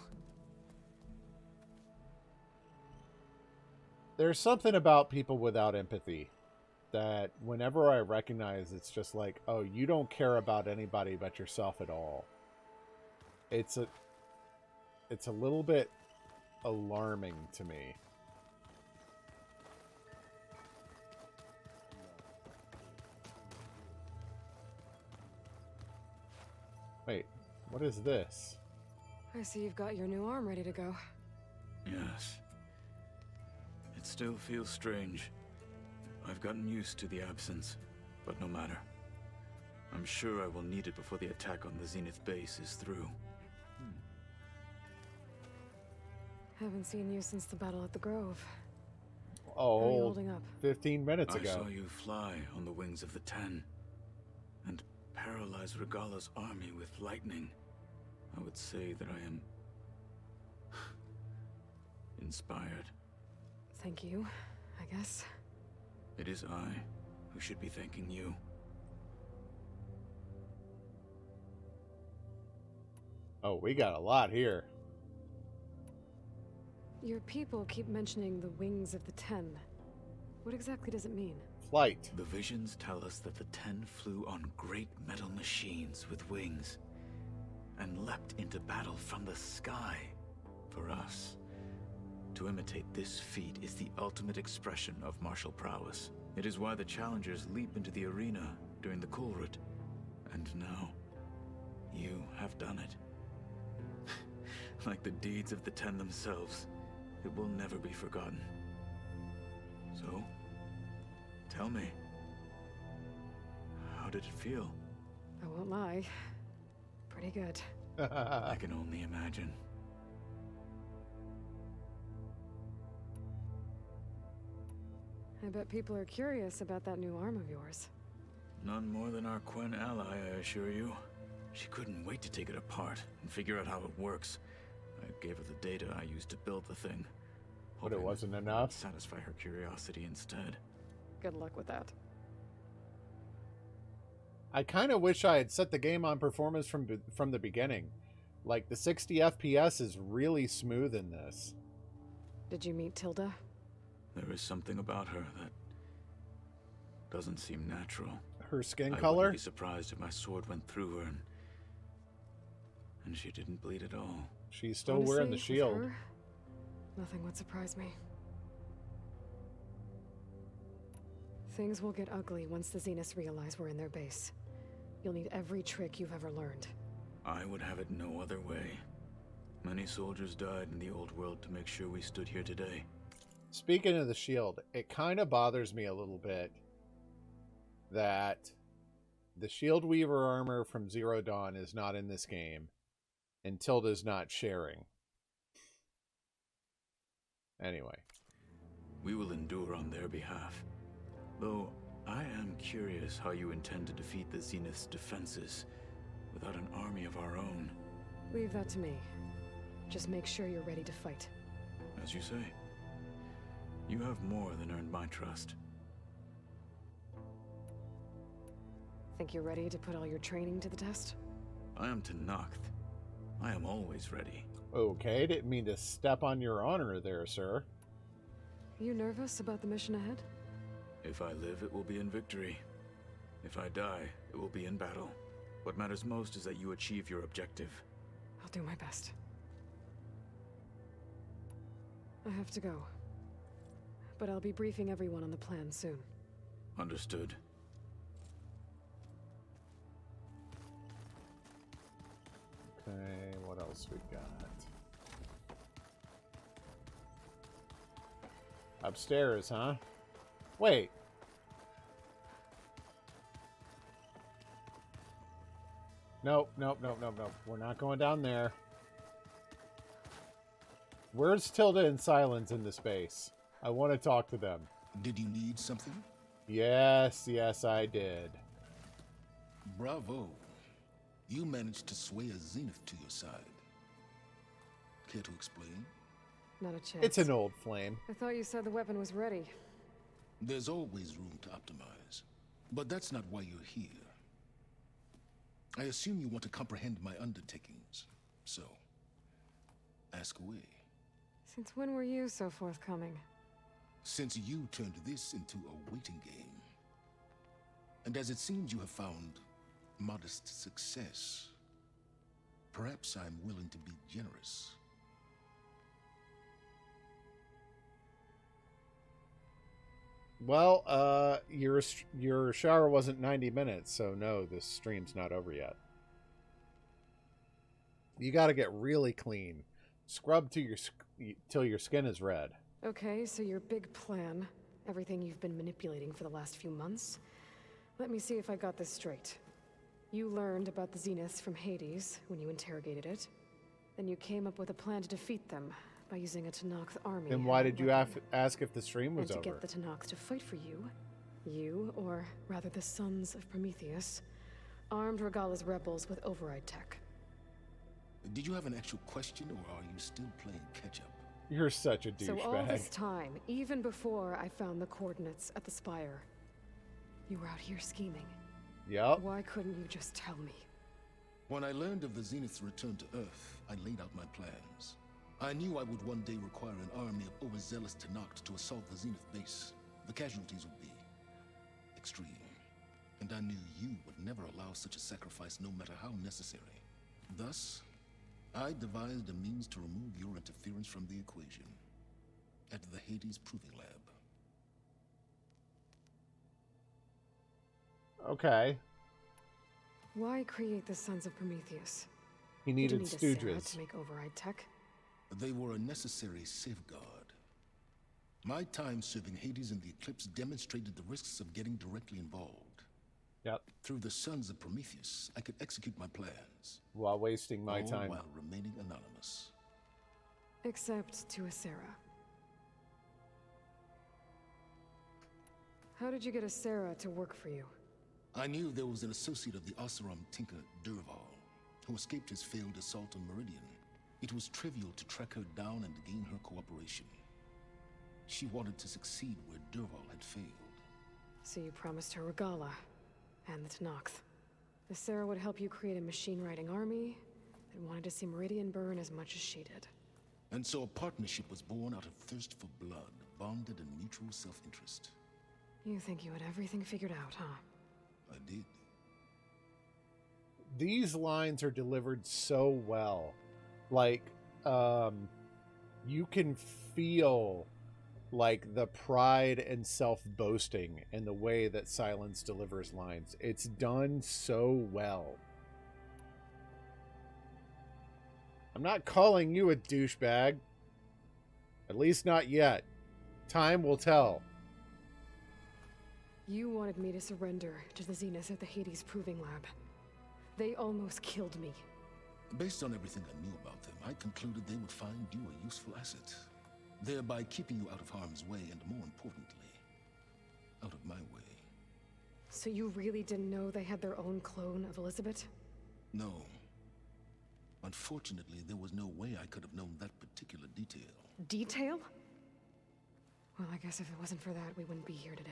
There's something about people without empathy that whenever I recognize, it's just like, oh, you don't care about anybody but yourself at all. It's a little bit alarming to me. Wait, what is this? I see you've got your new arm ready to go. Yes. It still feels strange. I've gotten used to the absence, but no matter. I'm sure I will need it before the attack on the Zenith Base is through. Haven't seen you since the battle at the Grove. Oh, how are you holding up? 15 minutes ago. I saw you fly on the wings of the Ten, and paralyze Regala's army with lightning. I would say that I am inspired. Thank you, I guess. It is I who should be thanking you. Oh, we got a lot here. Your people keep mentioning the wings of the Ten. What exactly does it mean? Flight. The visions tell us that the Ten flew on great metal machines with wings and leapt into battle from the sky. For us, to imitate this feat is the ultimate expression of martial prowess. It is why the challengers leap into the arena during the Kulrut. And now, you have done it. Like the deeds of the Ten themselves, it will never be forgotten. So, tell me, how did it feel? I won't lie. Pretty good. I can only imagine. I bet people are curious about that new arm of yours. None more than our Quen ally, I assure you. She couldn't wait to take it apart and figure out how it works. I gave her the data I used to build the thing. But it wasn't enough? Satisfy her curiosity instead. Good luck with that. I kind of wish I had set the game on performance from the beginning. Like, the 60 FPS is really smooth in this. Did you meet Tilda? There is something about her that doesn't seem natural. Her skin I color? wouldn't be surprised if my sword went through her and she didn't bleed at all. She's still wearing the shield. With her, nothing would surprise me. Things will get ugly once the Zeniths realize we're in their base. You'll need every trick you've ever learned. I would have it no other way. Many soldiers died in the old world to make sure we stood here today. Speaking of the shield, it kind of bothers me a little bit that the Shield Weaver armor from Zero Dawn is not in this game, and Tilda's not sharing. Anyway. We will endure on their behalf. Though, I am curious how you intend to defeat the Zenith's defenses without an army of our own. Leave that to me. Just make sure you're ready to fight. As you say. You have more than earned my trust. Think you're ready to put all your training to the test? I am Tenakth. I am always ready. Okay, didn't mean to step on your honor there, sir. You nervous about the mission ahead? If I live, it will be in victory. If I die, it will be in battle. What matters most is that you achieve your objective. I'll do my best. I have to go. But I'll be briefing everyone on the plan soon. Understood. Okay, what else we got? Upstairs, huh? Wait. Nope. We're not going down there. Where's Tilda and Silence in this base? I want to talk to them. Did you need something? Yes, I did. Bravo. You managed to sway a Zenith to your side. Care to explain? Not a chance. It's an old flame. I thought you said the weapon was ready. There's always room to optimize. But that's not why you're here. I assume you want to comprehend my undertakings. So, ask away. Since when were you so forthcoming? Since you turned this into a waiting game. And as it seems you have found modest success, perhaps I'm willing to be generous. Well, your shower wasn't 90 minutes, so no, this stream's not over yet. You got to get really clean. Scrub till your skin is red. Okay, so your big plan, everything you've been manipulating for the last few months. Let me see if I got this straight. You learned about the Zeniths from Hades when you interrogated it. Then you came up with a plan to defeat them by using a Tenakth army. Then why did you ask if the stream was over? And to get the Tenakth to fight for you, you, or rather the sons of Prometheus, armed Regalla's rebels with override tech. Did you have an actual question, or are you still playing catch-up? You're such a douchebag. So all this time, even before I found the coordinates at the spire, you were out here scheming. Yep. Why couldn't you just tell me? When I learned of the Zenith's return to Earth, I laid out my plans. I knew I would one day require an army of overzealous Tenakth to assault the Zenith Base. The casualties would be extreme. And I knew you would never allow such a sacrifice, no matter how necessary. Thus, I devised a means to remove your interference from the equation at the Hades Proving Lab. Okay. Why create the Sons of Prometheus? He needed Did you need a Sarah stooges. to make override tech? They were a necessary safeguard. My time serving Hades in the Eclipse demonstrated the risks of getting directly involved. Yep. Through the Sons of Prometheus, I could execute my plans. While wasting my all time. while remaining anonymous. Except to a Sarah. How did you get a Sarah to work for you? I knew there was an associate of the Oseram tinker, Durval, who escaped his failed assault on Meridian. It was trivial to track her down and gain her cooperation. She wanted to succeed where Durval had failed. So you promised her Regalla and the Tenakth. The Sarah would help you create a machine-riding army that wanted to see Meridian burn as much as she did. And so a partnership was born out of thirst for blood, bonded in mutual self-interest. You think you had everything figured out, huh? I did. These lines are delivered so well. Like, you can feel like the pride and self-boasting in the way that Silence delivers lines. It's done so well. I'm not calling you a douchebag. At least not yet. Time will tell. You wanted me to surrender to the Zenith at the Hades Proving Lab. They almost killed me. Based on everything I knew about them, I concluded they would find you a useful asset, thereby keeping you out of harm's way and, more importantly, out of my way. So you really didn't know they had their own clone of Elizabeth? No. Unfortunately, there was no way I could have known that particular detail. Detail? Well, I guess if it wasn't for that, we wouldn't be here today.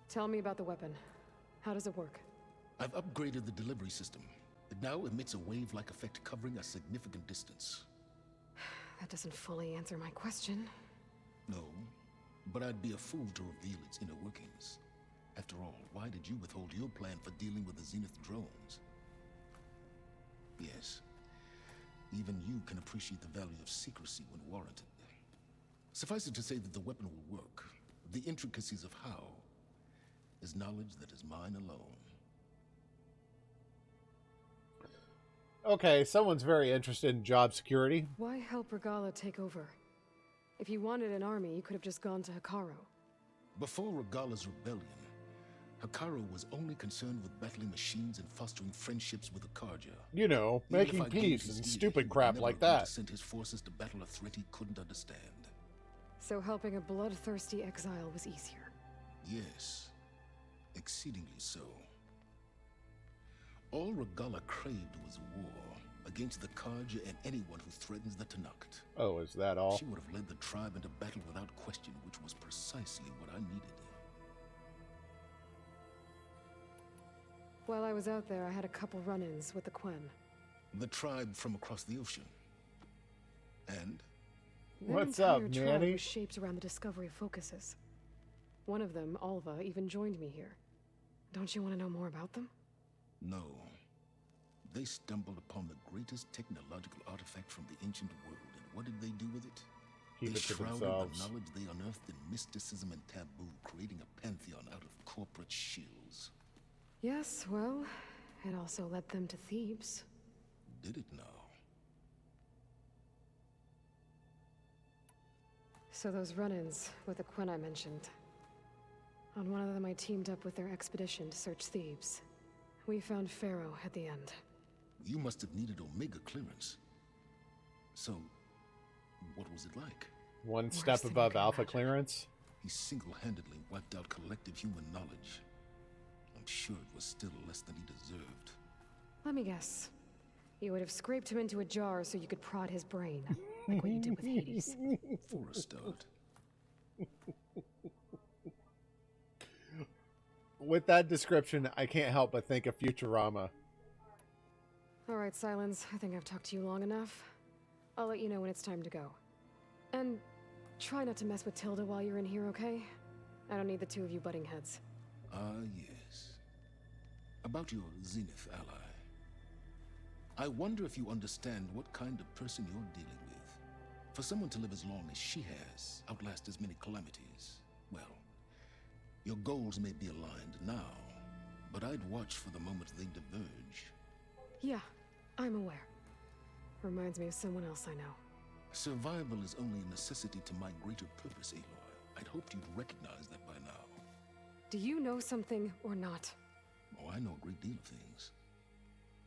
Tell me about the weapon. How does it work? I've upgraded the delivery system. It now emits a wave-like effect covering a significant distance. That doesn't fully answer my question. No, but I'd be a fool to reveal its inner workings. After all, why did you withhold your plan for dealing with the Zenith drones? Yes, even you can appreciate the value of secrecy when warranted. Suffice it to say that the weapon will work. The intricacies of how is knowledge that is mine alone. Okay, someone's very interested in job security. Why help Regalla take over? If you wanted an army, you could have just gone to Hekarro. Before Regalla's rebellion, Hekarro was only concerned with battling machines and fostering friendships with Akarja. You know, Even making if I gave peace his and ear, stupid he would crap never like agree to that. send his forces to battle a threat he couldn't understand. So helping a bloodthirsty exile was easier. Yes, exceedingly so. All Regalla craved was war against the Karja and anyone who threatens the Tenakth. Oh, is that all? She would have led the tribe into battle without question, which was precisely what I needed. While I was out there, I had a couple run-ins with the Quen. The tribe from across the ocean. And? What's Their up, entire tribe Nanny? was shaped around the discovery of focuses. One of them, Alva, even joined me here. Don't you want to know more about them? No. They stumbled upon the greatest technological artifact from the ancient world, and what did they do with it? Keep They it to shrouded themselves. the knowledge they unearthed in mysticism and taboo, creating a pantheon out of corporate shills. Yes, well, it also led them to Thebes. Did it now? So those run-ins with the Quen I mentioned. On one of them I teamed up with their expedition to search Thebes. We found Pharaoh at the end. You must have needed Omega clearance. So, what was it like? One step above Alpha clearance? He single-handedly wiped out collective human knowledge. I'm sure it was still less than he deserved. Let me guess. You would have scraped him into a jar so you could prod his brain, like what you did with Hades. For a start. With that description, I can't help but think of Futurama. Alright, Silence. I think I've talked to you long enough. I'll let you know when it's time to go. And try not to mess with Tilda while you're in here, okay? I don't need the two of you butting heads. Yes. About your Zenith ally. I wonder if you understand what kind of person you're dealing with. For someone to live as long as she has, outlast as many calamities, well, your goals may be aligned now, but I'd watch for the moment they diverge. Yeah, I'm aware. Reminds me of someone else I know. Survival is only a necessity to my greater purpose, Aloy. I'd hoped you'd recognize that by now. Do you know something or not? Oh, I know a great deal of things.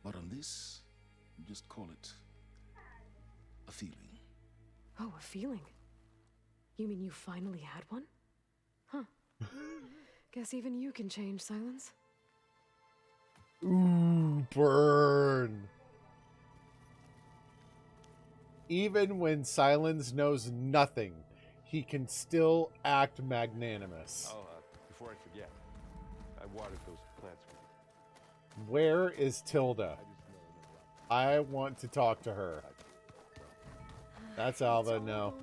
But on this, just call it a feeling. Oh, a feeling? You mean you finally had one? Huh. Guess even you can change, Silence. Ooh, burn. Even when Silence knows nothing, he can still act magnanimous. Oh, before I forget, I watered those plants for you. Where is Tilda? I want to talk to her. That's Alva, no.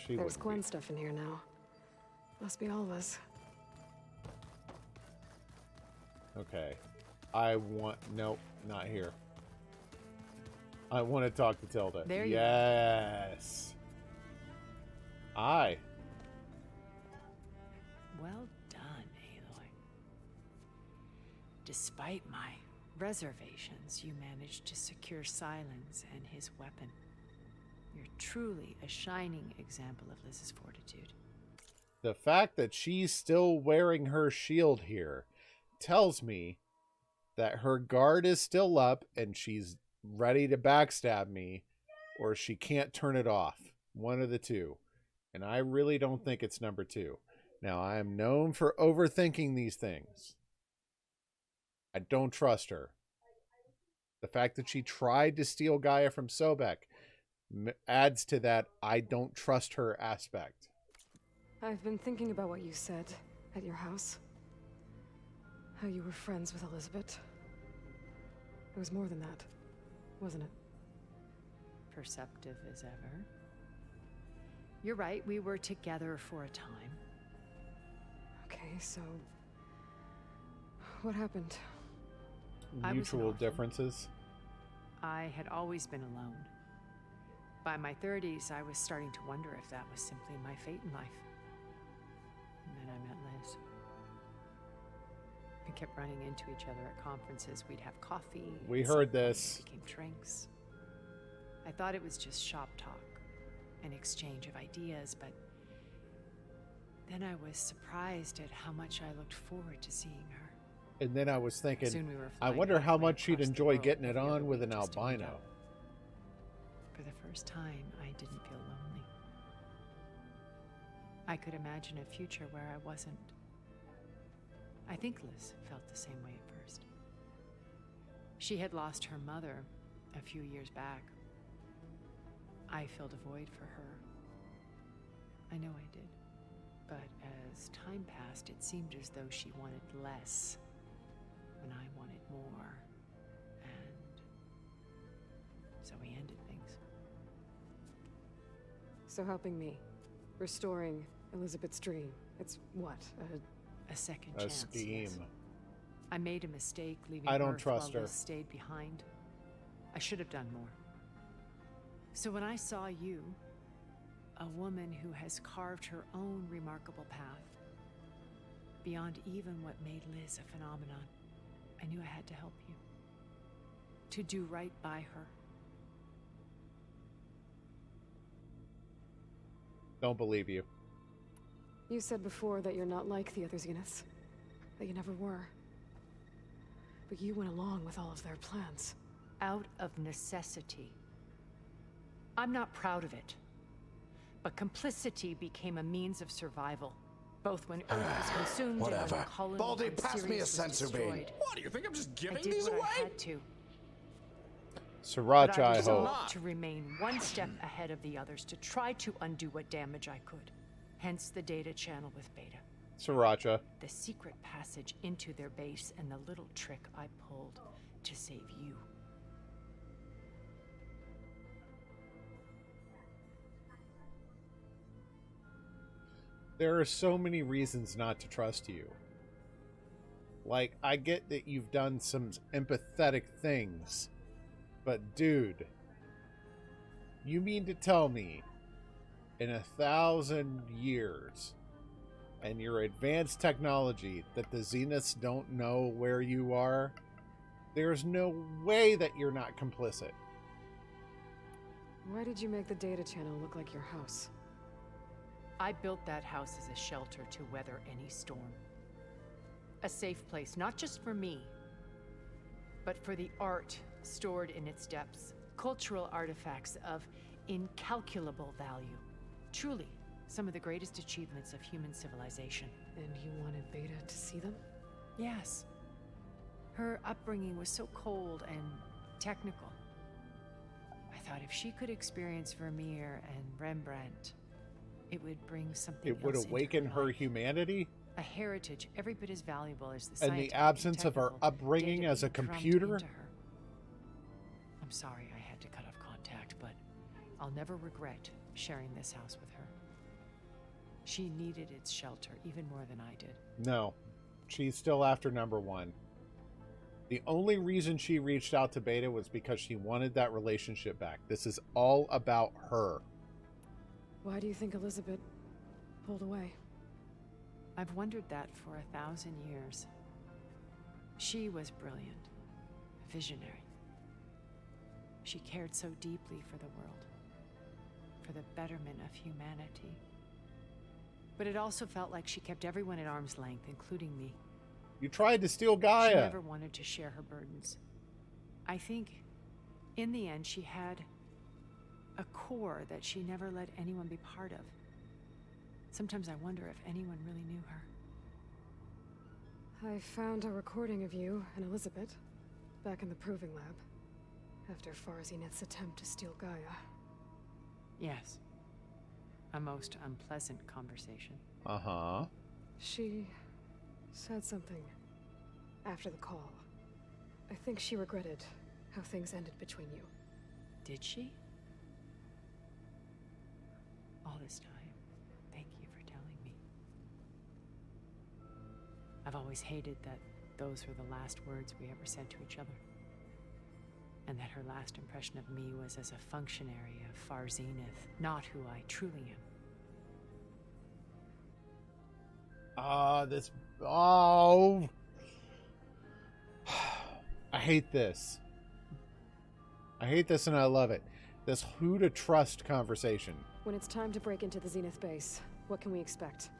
She There's wouldn't Quen be. stuff in here now. Must be Alva's. Okay. Nope, not here. I want to talk to Tilda. There you yes. Aye. Well done, Aloy. Despite my reservations, you managed to secure Silence and his weapon. You're truly a shining example of Liz's fortitude. The fact that she's still wearing her shield here tells me that her guard is still up and she's ready to backstab me, or she can't turn it off. One of the two. And I really don't think it's number two. Now, I am known for overthinking these things. I don't trust her. The fact that she tried to steal Gaia from Sobek adds to that I don't trust her aspect. I've been thinking about what you said at your house. How you were friends with Elizabeth. It was more than that, wasn't it? Perceptive as ever. You're right, we were together for a time. Okay, so what happened? Mutual differences. I had always been alone. By my 30s, I was starting to wonder if that was simply my fate in life. And then I met Liz. We kept running into each other at conferences. We'd have coffee. We heard this. It became drinks. I thought it was just shop talk, an exchange of ideas, but then I was surprised at how much I looked forward to seeing her. And then I was thinking, Soon we were I flying wonder how halfway much she'd across the enjoy world getting it every other on with week an just to meet albino. up. For the first time, I didn't feel lonely. I could imagine a future where I wasn't. I think Liz felt the same way at first. She had lost her mother a few years back. I filled a void for her. I know I did. But as time passed, it seemed as though she wanted less when I wanted more. And so we ended things. So helping me, restoring Elizabeth's dream. It's what, a A second A chance. scheme. Yes. I made a mistake leaving I don't Earth trust while her. Liz stayed behind. I should have done more. So when I saw you, a woman who has carved her own remarkable path, beyond even what made Liz a phenomenon, I knew I had to help you. To do right by her. Don't believe you. You said before that you're not like the other Zeniths. That you never were. But you went along with all of their plans. Out of necessity. I'm not proud of it. But complicity became a means of survival. Both when Earth was consumed and when Whatever. the colony Baldy, on pass me a Sirius was sensor beam. destroyed. What, do you think I'm just giving I did these what away? I had to. Sriracha, But I I hope. resolved to remain one step ahead of the others to try to undo what damage I could. Hence the data channel with Beta. Sriracha. The secret passage into their base and the little trick I pulled to save you. There are so many reasons not to trust you. Like, I get that you've done some empathetic things, but dude, you mean to tell me in 1,000 years and your advanced technology that the Zeniths don't know where you are? There's no way that you're not complicit. Why did you make the data channel look like your house? I built that house as a shelter to weather any storm. A safe place, not just for me, but for the art stored in its depths. Cultural artifacts of incalculable value. Truly, some of the greatest achievements of human civilization. And you wanted Beta to see them? Yes. Her upbringing was so cold and technical. I thought if she could experience Vermeer and Rembrandt, it would bring something It would else into awaken her life. humanity? A heritage every bit as valuable as the In scientific the absence and of her technical upbringing data as a being drummed computer? into her. I'm sorry I had to cut off contact, but I'll never regret sharing this house with her. She needed its shelter even more than I did. No, she's still after number one. The only reason she reached out to Beta was because she wanted that relationship back. This is all about her. Why do you think Elizabeth pulled away? I've wondered that for 1,000 years. She was brilliant, visionary. She cared so deeply for the world, for the betterment of humanity. But it also felt like she kept everyone at arm's length, including me. You tried to steal She Gaia. never wanted to share her burdens. I think, in the end, she had a core that she never let anyone be part of. Sometimes I wonder if anyone really knew her. I found a recording of you and Elizabeth back in the proving lab after Zenith's attempt to steal Gaia. Yes. A most unpleasant conversation. Uh-huh. She said something after the call. I think she regretted how things ended between you. Did she? All this time, thank you for telling me. I've always hated that those were the last words we ever said to each other. And that her last impression of me was as a functionary of Zenith, not who I truly am. Oh. I hate this. I hate this and I love it. This who to trust conversation. When it's time to break into the Zenith Base, what can we expect?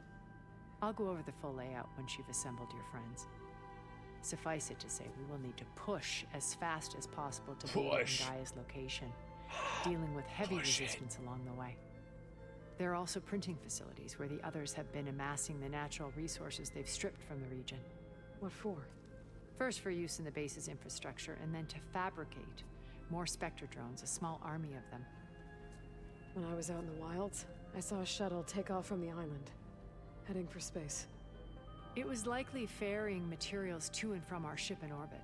I'll go over the full layout once you've assembled your friends. Suffice it to say, we will need to push as fast as possible to Beta and Gaia's location, dealing with heavy resistance along the way. There are also printing facilities where the others have been amassing the natural resources they've stripped from the region. What for? First for use in the base's infrastructure, and then to fabricate more Spectre drones, a small army of them. When I was out in the wilds, I saw a shuttle take off from the island, heading for space. It was likely ferrying materials to and from our ship in orbit.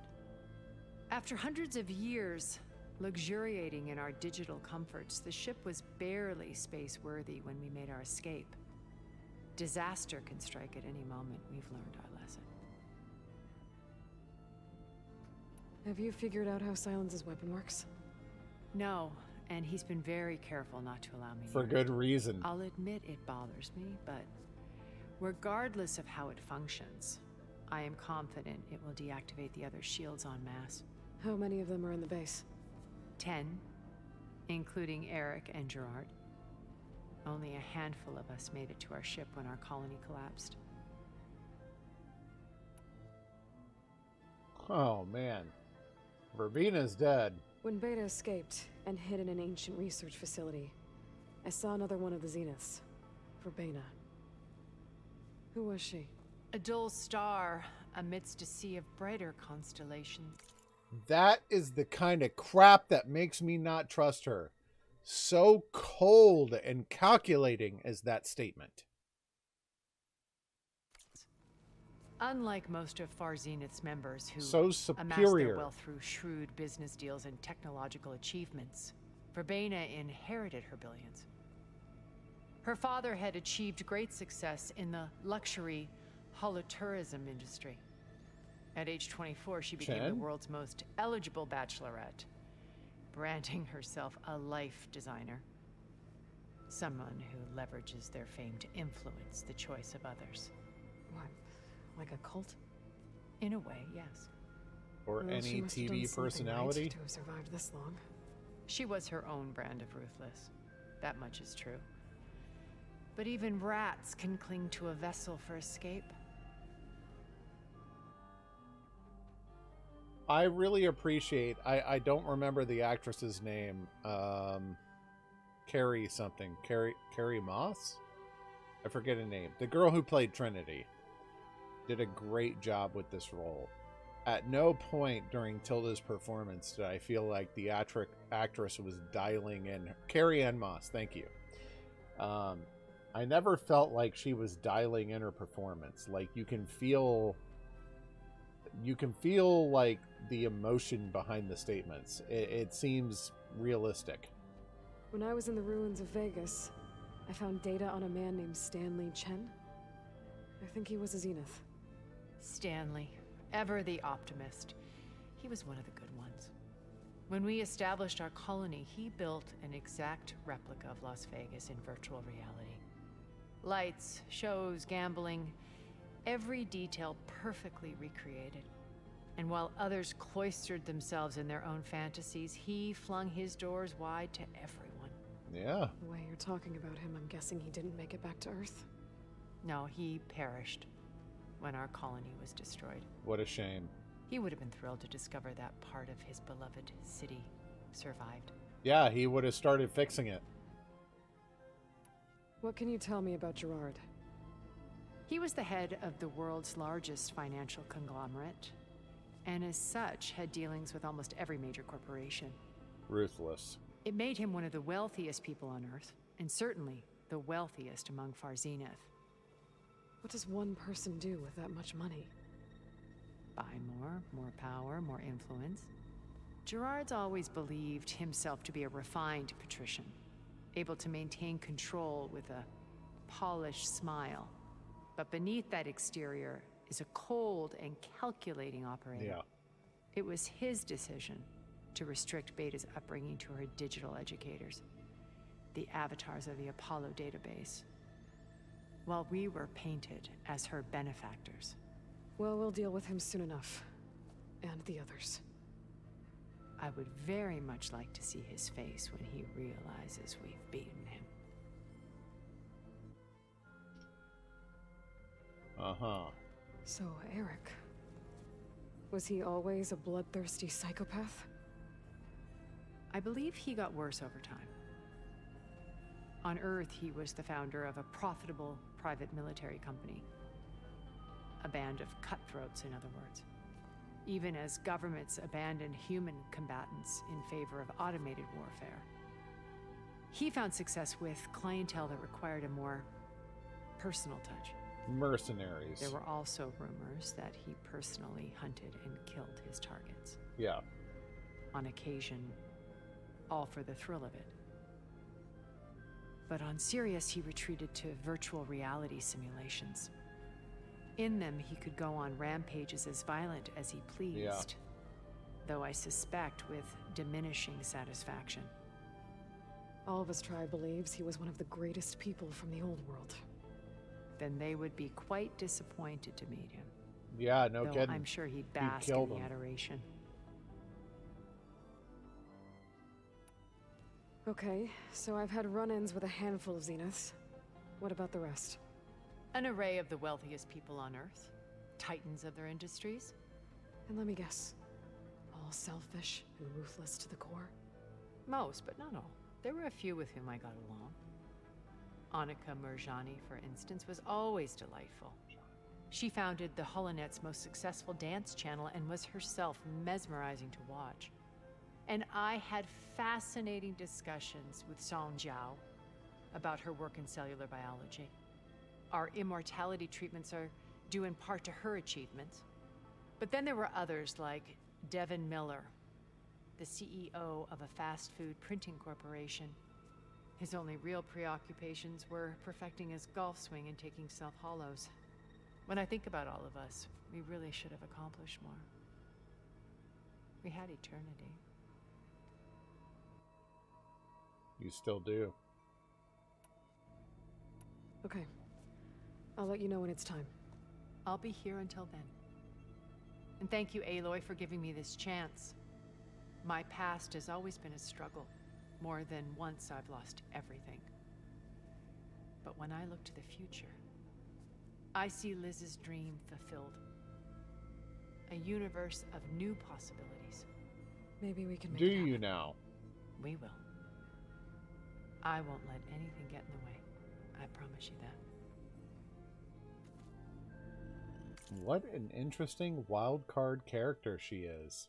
After hundreds of years luxuriating in our digital comforts, the ship was barely space-worthy when we made our escape. Disaster can strike at any moment. We've learned our lesson. Have you figured out how Silence's weapon works? No, and he's been very careful not to allow me For near good it. reason. I'll admit it bothers me, but regardless of how it functions, I am confident it will deactivate the other shields en masse. How many of them are in the base? 10, including Eric and Gerard. Only a handful of us made it to our ship when our colony collapsed. Oh, man. Verbina's dead. When Beta escaped and hid in an ancient research facility, I saw another one of the Zeniths. Verbena. Who was she? A dull star amidst a sea of brighter constellations. That is the kind of crap that makes me not trust her. So cold and calculating is that statement. Unlike most of Far Zenith's members who So amassed superior. their wealth through shrewd business deals and technological achievements, Verbena inherited her billions. Her father had achieved great success in the luxury holotourism industry. At age 24, she became the Chen? world's most eligible bachelorette, branding herself a life designer. Someone who leverages their fame to influence the choice of others. What? Like a cult? In a way, yes. Or Well, she any must have done TV something personality. right to have survived this long. She was her own brand of ruthless. That much is true. But even rats can cling to a vessel for escape. I really appreciate, I don't remember the actress's name. Carrie something. Carrie Moss? I forget her name. The girl who played Trinity did a great job with this role. At no point during Tilda's performance did I feel like the actress was dialing in. Carrie Ann Moss, thank you. I never felt like she was dialing in her performance. Like you can feel like the emotion behind the statements. It seems realistic. When I was in the ruins of Vegas, I found data on a man named Stanley Chen. I think he was a Zenith. Stanley, ever the optimist. He was one of the good ones. When we established our colony, he built an exact replica of Las Vegas in virtual reality. Lights, shows, gambling, every detail perfectly recreated. And while others cloistered themselves in their own fantasies, he flung his doors wide to everyone. Yeah. The way you're talking about him, I'm guessing he didn't make it back to Earth. No, he perished when our colony was destroyed. What a shame. He would have been thrilled to discover that part of his beloved city survived. Yeah, he would have started fixing it. What can you tell me about Gerard? He was the head of the world's largest financial conglomerate, and as such had dealings with almost every major corporation. Ruthless. It made him one of the wealthiest people on Earth, and certainly the wealthiest among Far Zenith. What does one person do with that much money? Buy more power, more influence. Gerard's always believed himself to be a refined patrician, able to maintain control with a polished smile. But beneath that exterior is a cold and calculating operator. Yeah. It was his decision to restrict Beta's upbringing to her digital educators, the avatars of the Apollo database, while we were painted as her benefactors. Well, we'll deal with him soon enough. And the others. I would very much like to see his face when he realizes we've beaten him. Uh-huh. So, Eric. Was he always a bloodthirsty psychopath? I believe he got worse over time. On Earth, he was the founder of a profitable private military company. A band of cutthroats, in other words. Even as governments abandoned human combatants in favor of automated warfare. He found success with clientele that required a more personal touch. Mercenaries. There were also rumors that he personally hunted and killed his targets. Yeah. On occasion, all for the thrill of it. But on Sirius, he retreated to virtual reality simulations. In them, he could go on rampages as violent as he pleased, though I suspect with diminishing satisfaction. Alva's tribe believes he was one of the greatest people from the old world. Then they would be quite disappointed to meet him. Yeah, no though kidding. I'm sure he'd bask in the adoration. Okay, so I've had run-ins with a handful of Zeniths. What about the rest? An array of the wealthiest people on Earth. Titans of their industries. And let me guess. All selfish and ruthless to the core? Most, but not all. There were a few with whom I got along. Annika Murjani, for instance, was always delightful. She founded the Holonet's most successful dance channel and was herself mesmerizing to watch. And I had fascinating discussions with Song Jiao about her work in cellular biology. Our immortality treatments are due in part to her achievements. But then there were others like Devin Miller, the CEO of a fast food printing corporation. His only real preoccupations were perfecting his golf swing and taking self-hollows. When I think about all of us, we really should have accomplished more. We had eternity. You still do. Okay. I'll let you know when it's time. I'll be here until then. And thank you, Aloy, for giving me this chance. My past has always been a struggle. More than once I've lost everything. But when I look to the future, I see Liz's dream fulfilled. A universe of new possibilities. Maybe we can make Do it happen. you now? We will. I won't let anything get in the way. I promise you that. What an interesting wild card character she is.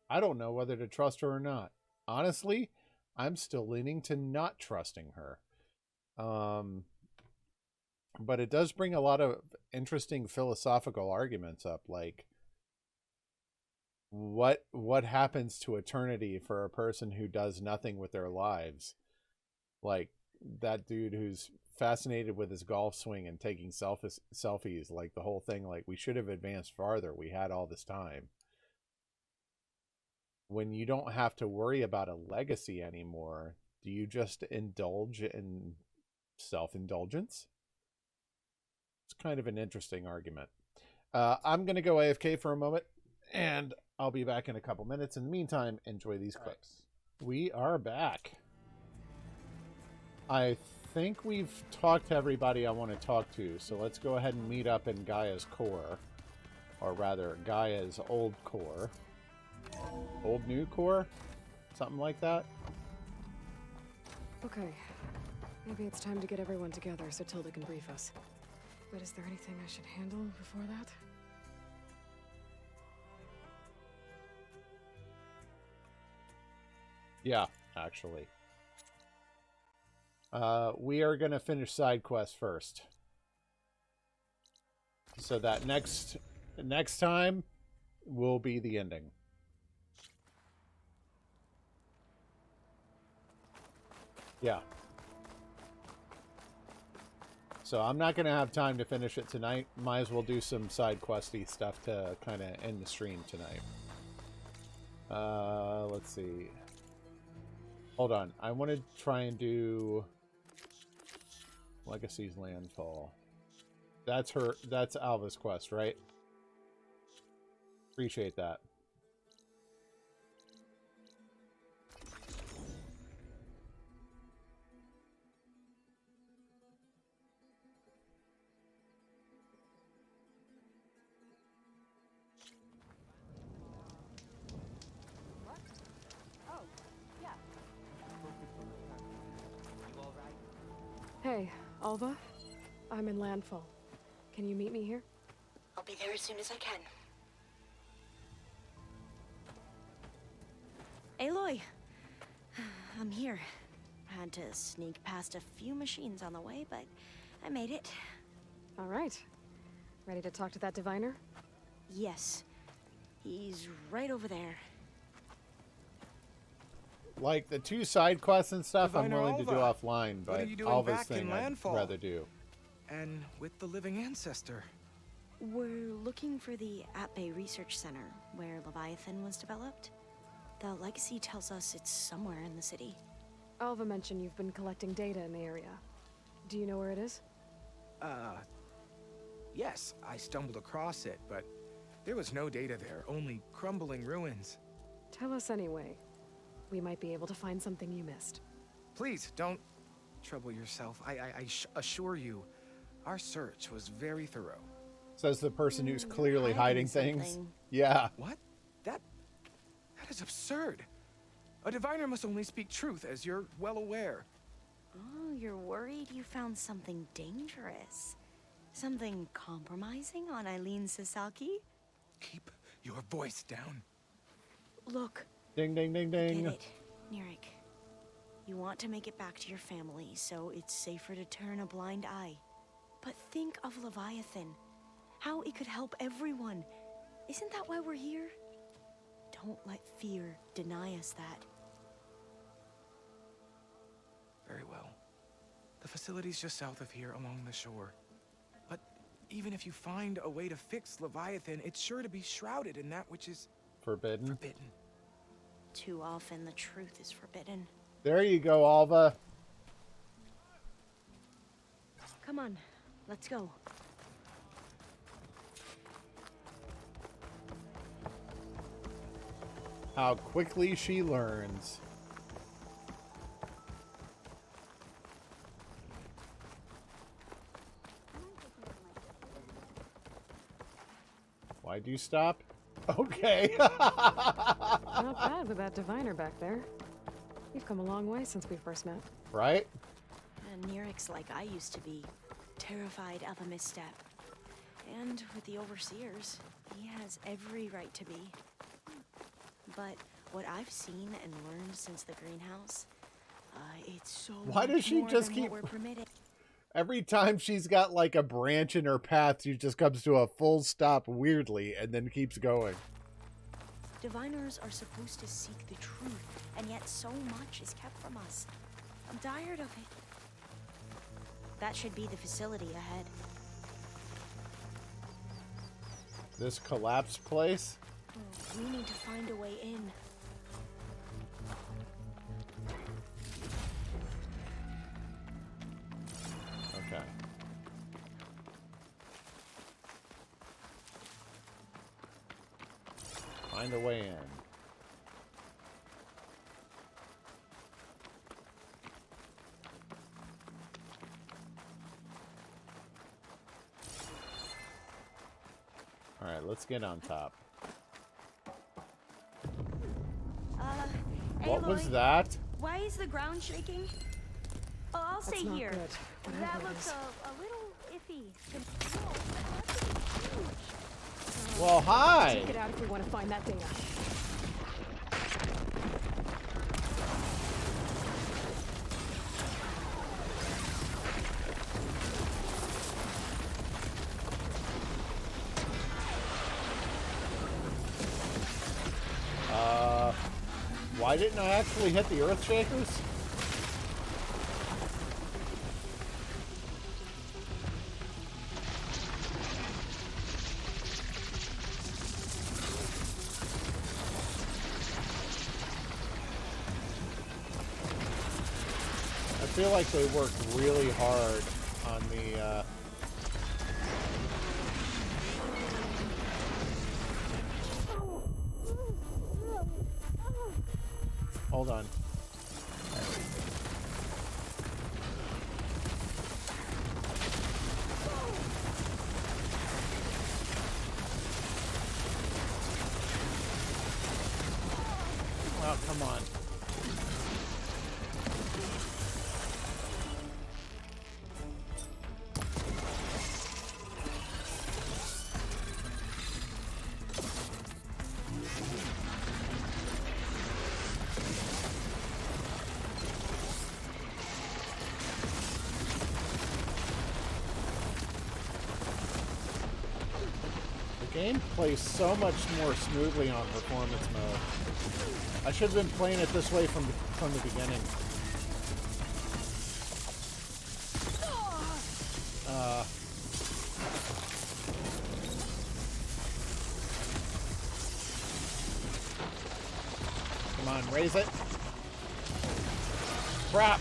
I don't know whether to trust her or not. Honestly, I'm still leaning to not trusting her. But it does bring a lot of interesting philosophical arguments up, like what happens to eternity for a person who does nothing with their lives? Like that dude who's fascinated with his golf swing and taking selfies, like the whole thing, like we should have advanced farther. We had all this time. When you don't have to worry about a legacy anymore, do you just indulge in self-indulgence? It's kind of an interesting argument. I'm going to go AFK for a moment, and I'll be back in a couple minutes. In the meantime, enjoy these clips. We are back. I think we've talked to everybody I want to talk to, so let's go ahead and meet up in Gaia's core. Or rather, Gaia's old core. Old new core? Something like that? Okay. Maybe it's time to get everyone together so Tilda can brief us. But is there anything I should handle before that? Yeah, actually. We are going to finish side quest first. So that next time will be the ending. Yeah. So I'm not going to have time to finish it tonight. Might as well do some side questy stuff to kind of end the stream tonight. Let's see. Hold on. I want to try and do Legacy's Landfall. That's Alva's quest, right? Appreciate that. Hey, Alva. I'm in Landfall. Can you meet me here? I'll be there as soon as I can. Aloy! I'm here. Had to sneak past a few machines on the way, but I made it. All right. Ready to talk to that diviner? Yes. He's right over there. Like the 2 side quests and stuff, Diviner I'm willing to do Alva, offline, what are but you doing Alva's back in thing I'd Landfall? rather do. And with the living ancestor. We're looking for the At-Bay Research Center, where Leviathan was developed. The legacy tells us it's somewhere in the city. Alva mentioned you've been collecting data in the area. Do you know where it is? Yes, I stumbled across it, but there was no data there, only crumbling ruins. Tell us anyway. We might be able to find something you missed. Please, don't trouble yourself. I assure you, our search was very thorough. Says the person who's clearly hiding things. Yeah. What? That is absurd. A diviner must only speak truth, as you're well aware. Oh, you're worried you found something dangerous? Something compromising on Eileen Sasaki? Keep your voice down. Look. Ding, ding, ding, ding. Get it, Nirik. You want to make it back to your family, so it's safer to turn a blind eye. But think of Leviathan. How it could help everyone. Isn't that why we're here? Don't let fear deny us that. Very well. The facility's just south of here along the shore. But even if you find a way to fix Leviathan, it's sure to be shrouded in that which is forbidden. Too often the truth is forbidden. There you go, Alva. Come on, let's go. How quickly she learns. Why'd you stop? Okay. Not bad with that diviner back there. You've come a long way since we first met. Right? And Nirik's like I used to be, terrified of a misstep. And with the overseers, he has every right to be. But what I've seen and learned since the greenhouse, it's so Why does she more just than keep... what we're permitted. Every time she's got like a branch in her path, she just comes to a full stop weirdly and then keeps going. Diviners are supposed to seek the truth, and yet so much is kept from us. I'm tired of it. That should be the facility ahead. This collapsed place? We need to find a way in. Okay. Find a way in. All right, let's get on top. What Aloy, was that? Why is the ground shaking? Oh, I'll That's stay not here. good. That Whatever it looks is. a little iffy. Whoa, that's huge. Well, hi. Check it out if we want to find that data. Why didn't I actually hit the earth shakers? I feel like they worked really hard on the hold on. Oh, come on. game plays so much more smoothly on performance mode. I should have been playing it this way from the beginning. Come on, raise it. Crap.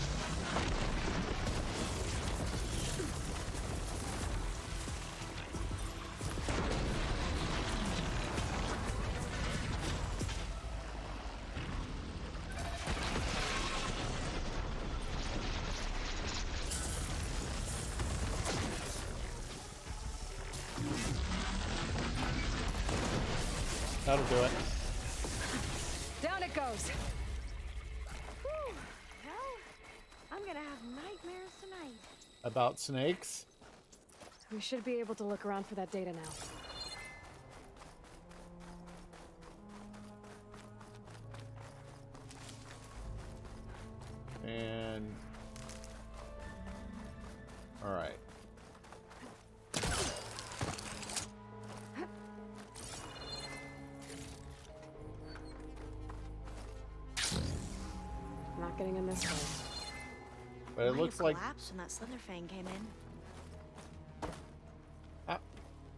That'll do it. Down it goes. Whew. Well, I'm gonna have nightmares tonight. About snakes? We should be able to look around for that data now. And... Alright. Not getting in this way. But it looks like... collapsed when that Slitherfang came in.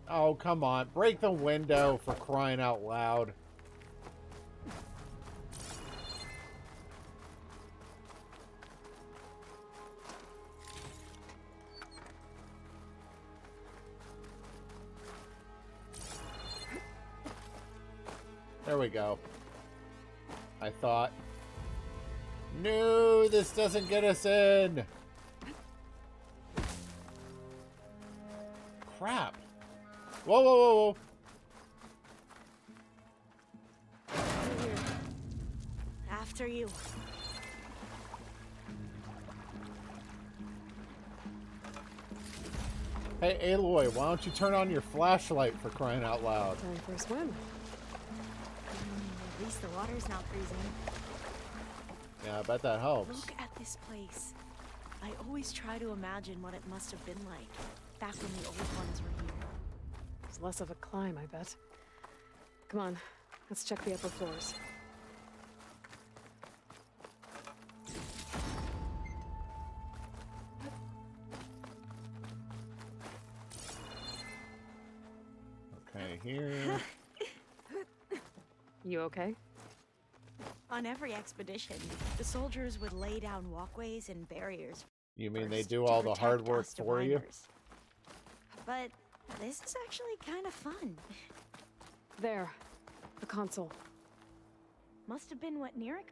Oh, come on. Break the window for crying out loud. There we go. I thought... No, this doesn't get us in. Crap. Whoa, whoa, whoa, whoa. After you. Hey, Aloy, why don't you turn on your flashlight for crying out loud? Time for a swim. At least the water's not freezing. Yeah, I bet that helps. Look at this place. I always try to imagine what it must have been like back when the old ones were here. It's less of a climb, I bet. Come on, let's check the upper floors. Okay, here. You okay? On every expedition, the soldiers would lay down walkways and barriers. You mean they first do to all the hard protect work us for you? diviners. But this is actually kind of fun. There. The console. Must have been what Neric.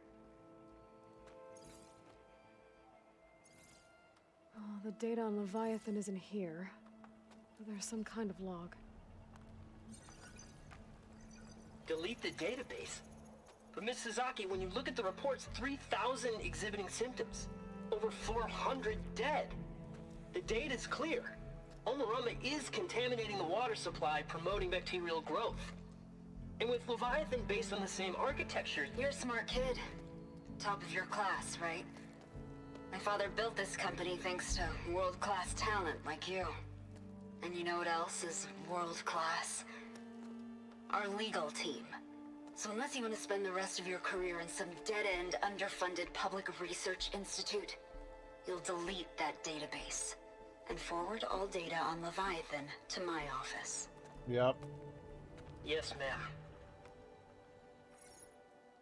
Oh, the data on Leviathan isn't here. But there's some kind of log. Delete the database? But Miss Sasaki, when you look at the reports, 3,000 exhibiting symptoms. Over 400 dead. The data's clear. Omarama is contaminating the water supply, promoting bacterial growth. And with Leviathan based on the same architecture... You're a smart kid. Top of your class, right? My father built this company thanks to world-class talent like you. And you know what else is world-class? Our legal team. So unless you want to spend the rest of your career in some dead-end, underfunded public research institute, you'll delete that database and forward all data on Leviathan to my office. Yep. Yes, ma'am.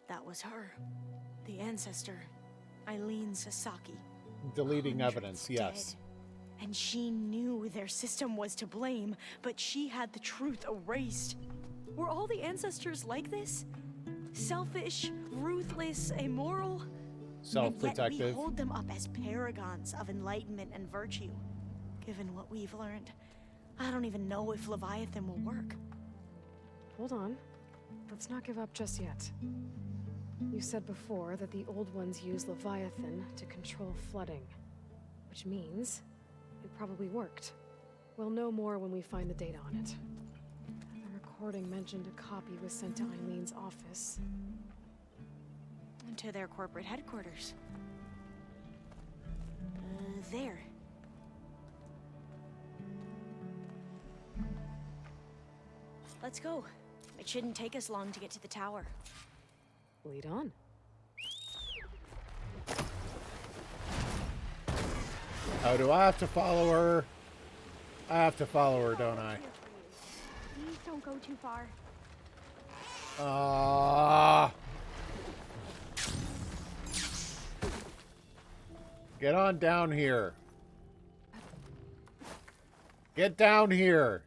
That was her. The ancestor, Eileen Sasaki. Deleting evidence, yes. Dead. And she knew their system was to blame, but she had the truth erased. Were all the ancestors like this? Selfish, ruthless, immoral? Self-protective. And yet we hold them up as paragons of enlightenment and virtue. Given what we've learned, I don't even know if Leviathan will work. Hold on. Let's not give up just yet. You said before that the old ones use Leviathan to control flooding. Which means it probably worked. We'll know more when we find the data on it. The recording mentioned a copy was sent to Eileen's office. To their corporate headquarters. There. Let's go. It shouldn't take us long to get to the tower. Lead on. Oh, do I have to follow her? I have to follow her, don't I? Please don't go too far. Get on down here. Get down here.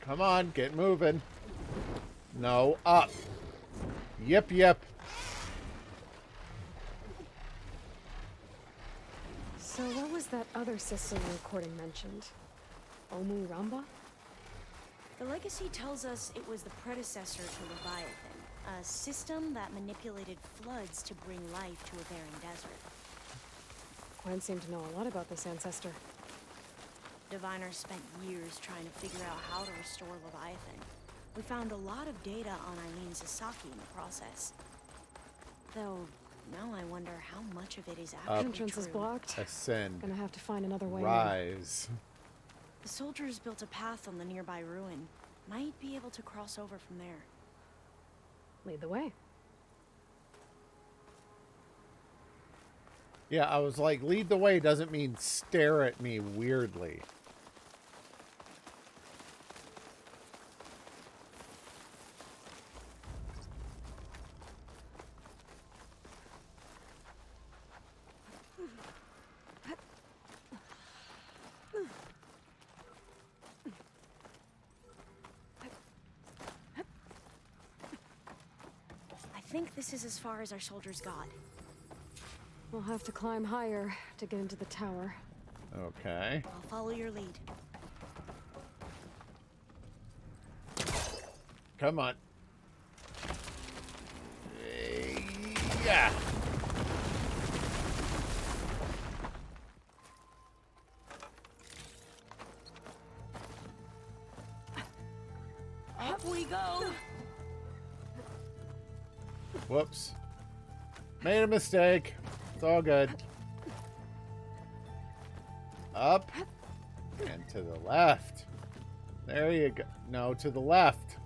Come on, get moving. No, up. Yep, yep. So what was that other system the recording mentioned? Omu Ramba? The legacy tells us it was the predecessor to Leviathan, a system that manipulated floods to bring life to a barren desert. Gwen seemed to know a lot about this ancestor. Diviners spent years trying to figure out how to restore Leviathan. We found a lot of data on Eileen Sasaki in the process. Though, now I wonder how much of it is actually Entrance true. is blocked. Ascend. Gonna have to find another way. Rise. The soldiers built a path on the nearby ruin. Might be able to cross over from there. Lead the way. Yeah, I was like, lead the way doesn't mean stare at me weirdly. I think this is as far as our soldiers got. We'll have to climb higher to get into the tower. Okay. I'll follow your lead. Come on. Yeah. Up we go! Whoops. Made a mistake. It's all good. Up. And to the left. There you go. No, to the left.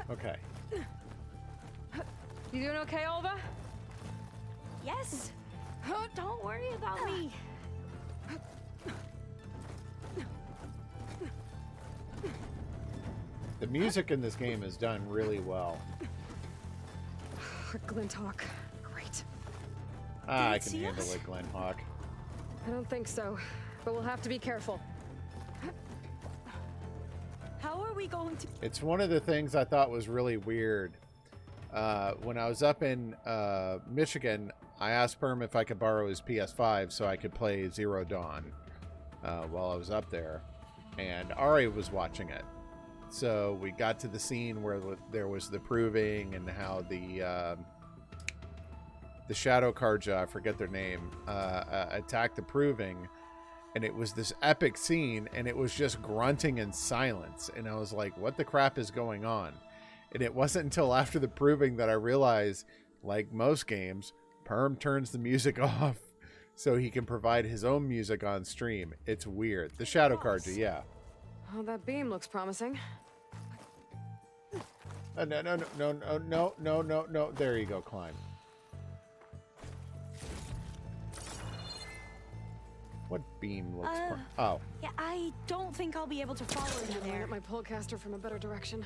Okay. You doing okay, Alva? Yes! Don't worry about me. The music in this game is done really well. Glinthawk. Great. I can handle it, Glenhawk. I don't think so, but we'll have to be careful. How are we going to... It's one of the things I thought was really weird. When I was up in Michigan, I asked Perm if I could borrow his PS5 so I could play Zero Dawn while I was up there. And Ari was watching it. So we got to the scene where there was the proving and how the Shadow Karja, I forget their name, attacked the proving. And it was this epic scene, and it was just grunting in silence. And I was like, what the crap is going on? And it wasn't until after the proving that I realized, like most games, Perm turns the music off so he can provide his own music on stream. It's weird. The Shadow Karja, yeah. Oh, that beam looks promising. No. There you go, climb. What beam looks oh. Yeah, I don't think I'll be able to follow you there. Get my pullcaster from a better direction.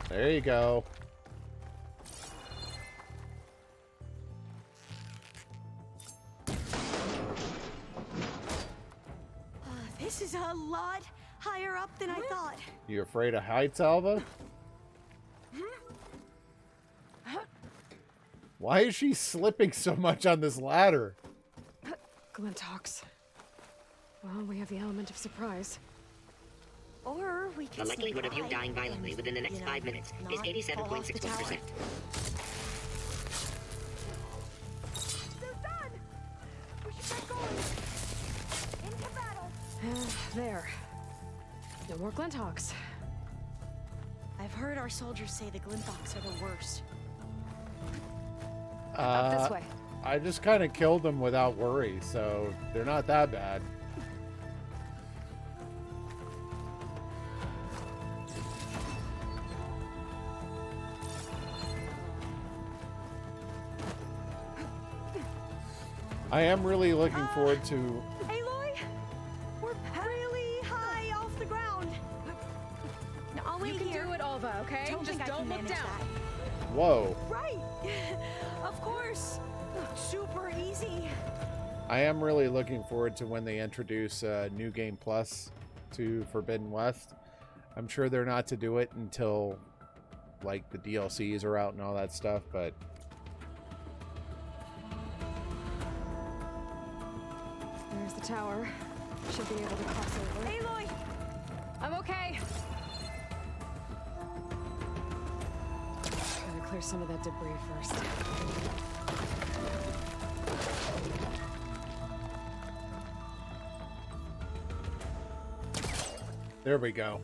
There you go. This is a lot higher up than I thought. You afraid of heights, Alva? Why is she slipping so much on this ladder? Glinthawks. Well, we have the element of surprise. Or we The can likelihood of you sneak dying by violently and, within the next 5 minutes is not fall off the tower. 87.61%. They're done! We should get going! Into battle! There. No more Glinthawks. I've heard our soldiers say the Glinthawks are the worst. Up this way. I just kind of killed them without worry, so they're not that bad. I am really looking forward to... Aloy! We're really high off the ground. No, I'll wait You can here. do it, Alva, okay? Don't Just think I don't can look manage down. that. Whoa. Right! Of course! Super easy. I am really looking forward to when they introduce New Game Plus to Forbidden West. I'm sure they're not to do it until, like, the DLCs are out and all that stuff, but... There's the tower. Should be able to cross over. Aloy! I'm okay. Gotta clear some of that debris first. There we go.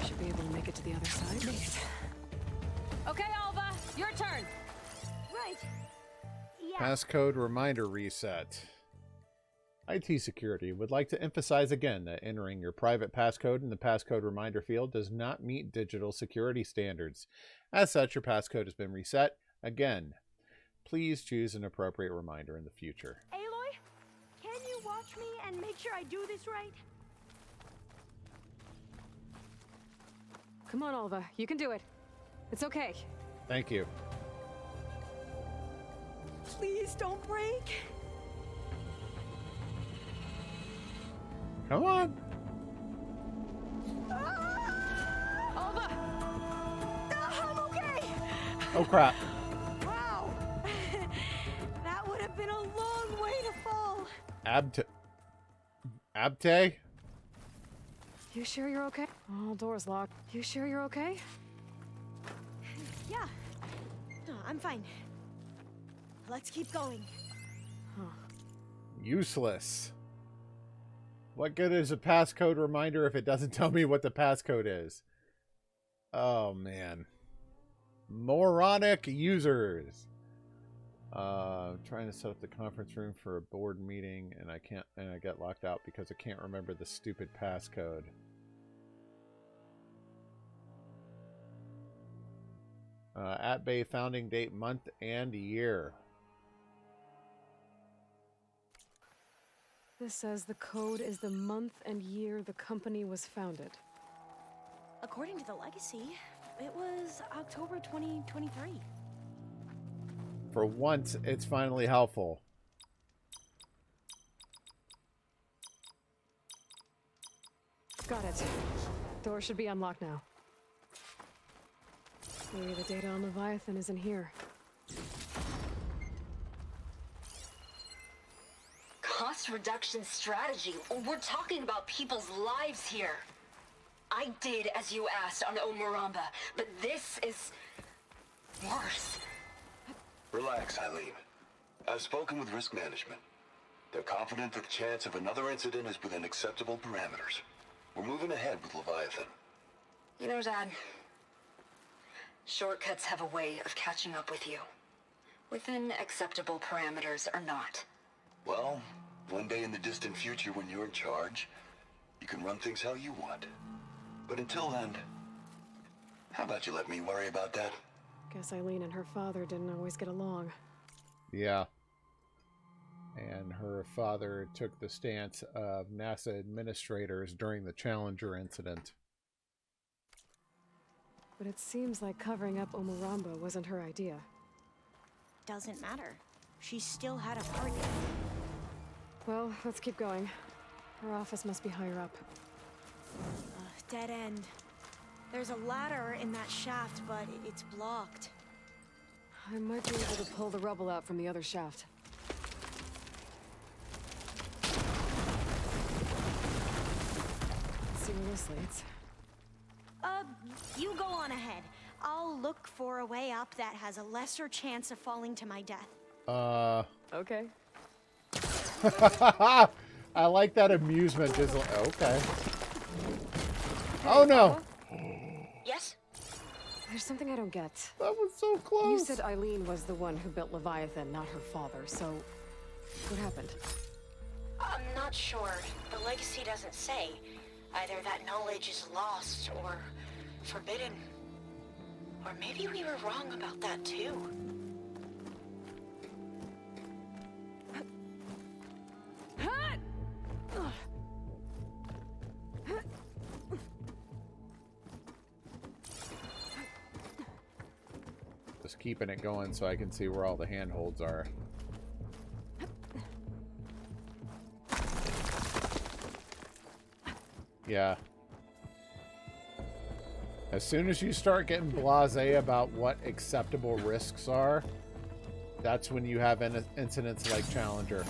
Should be able to make it to the other side. Nice. Okay, Alva, your turn. Right. Yeah. Passcode reminder reset. IT Security would like to emphasize again that entering your private passcode in the passcode reminder field does not meet digital security standards. As such, your passcode has been reset. Again, please choose an appropriate reminder in the future. Aloy, can you watch me and make sure I do this right? Come on, Alva. You can do it. It's okay. Thank you. Please don't break. Come on. Alva! I'm okay. Oh, crap. Wow. That would have been a long way to fall. Abte? You sure you're okay? Oh, door's locked. You sure you're okay? Yeah. No, I'm fine. Let's keep going. Useless. What good is a passcode reminder if it doesn't tell me what the passcode is? Oh, man. Moronic users. Trying to set up the conference room for a board meeting, and I get locked out because I can't remember the stupid passcode. At Bay founding date, month, and year. This says the code is the month and year the company was founded. According to the legacy, it was October 2023. For once, it's finally helpful. Got it. Door should be unlocked now. Maybe the data on Leviathan isn't here. Cost reduction strategy. We're talking about people's lives here. I did as you asked on Omuramba, but this is worse. Relax, Eileen. I've spoken with risk management. They're confident that the chance of another incident is within acceptable parameters. We're moving ahead with Leviathan. You know, Dad, shortcuts have a way of catching up with you. Within acceptable parameters or not. Well, one day in the distant future when you're in charge, you can run things how you want. But until then, how about you let me worry about that? Guess Eileen and her father didn't always get along. Yeah. And her father took the stance of NASA administrators during the Challenger incident. But it seems like covering up Omuramba wasn't her idea. Doesn't matter. She still had a target. Well, let's keep going. Her office must be higher up. Dead end. There's a ladder in that shaft, but it's blocked. I might be able to pull the rubble out from the other shaft. Seriously, it's... You go on ahead. I'll look for a way up that has a lesser chance of falling to my death. Okay. I like that amusement. Just like, okay. Oh no! Yes? There's something I don't get. That was so close. You said Eileen was the one who built Leviathan, not her father, so... What happened? I'm not sure. The legacy doesn't say. Either that knowledge is lost or forbidden. Or maybe we were wrong about that too. Just keeping it going so I can see where all the handholds are. Yeah. As soon as you start getting blasé about what acceptable risks are, that's when you have incidents like Challenger.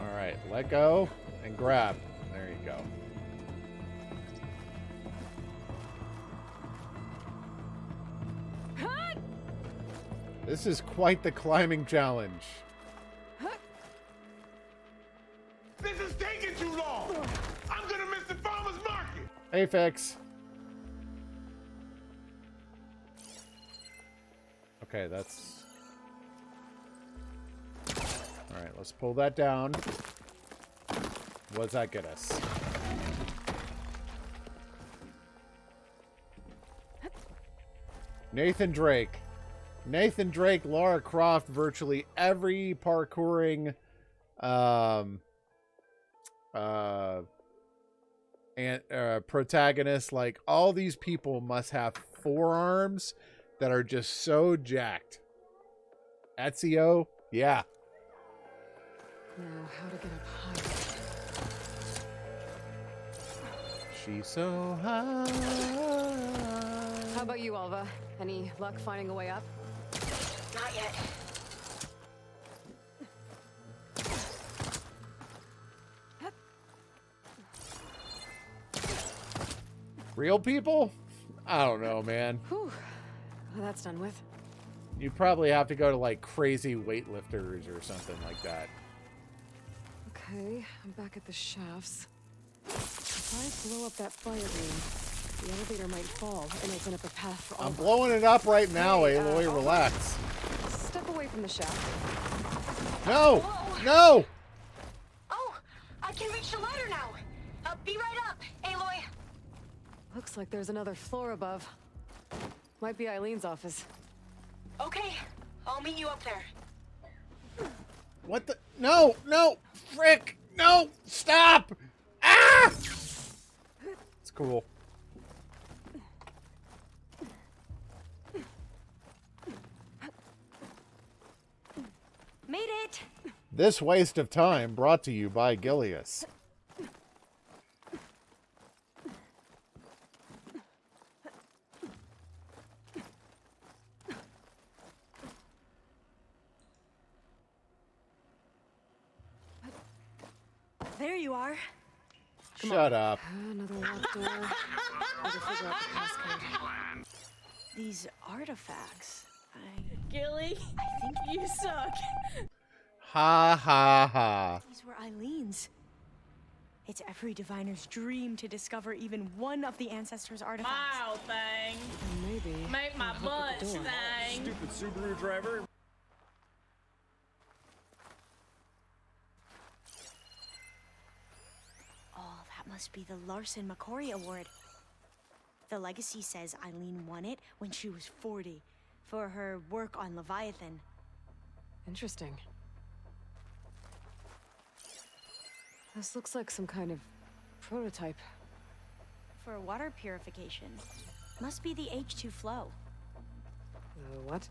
Alright, let go and grab. There you go. This is quite the climbing challenge. This is taking too long. I'm gonna miss the farmer's market. Hey, Fix. Okay, that's... Alright, let's pull that down. What does that get us? Nathan Drake. Nathan Drake, Lara Croft, virtually every parkouring protagonist, like all these people must have forearms that are just so jacked. Ezio, yeah. Now, how to get up higher? She's so high. How about you, Alva? Any luck finding a way up? Not yet. Real people? I don't know, man. Whew. Well, that's done with. You probably have to go to like crazy weightlifters or something like that. Okay, I'm back at the shafts. If I blow up that fire beam, the elevator might fall and open up a path for all. I'm blowing it up right now, Aloy. Relax. Step away from the shaft. No! No! Oh, I can reach the ladder now. Be right up, Aloy. Looks like there's another floor above. Might be Eileen's office. Okay, I'll meet you up there. What the? No! No! Frick! No! Stop! Ah! It's cool. Made it! This waste of time brought to you by Gilius. There you are. Shut up. Another locked door. Better figure out the passcode. These artifacts. Gilly, I think you suck. Ha ha ha. These were Eileen's. It's every diviner's dream to discover even one of the ancestors' artifacts. Wow, thing. Maybe. Make my butt thing. Stupid Subaru driver. Oh, that must be the Larson McCory Award. The legacy says Eileen won it when she was 40 for her work on Leviathan. Interesting. This looks like some kind of prototype. For water purification. Must be the H2 flow. What?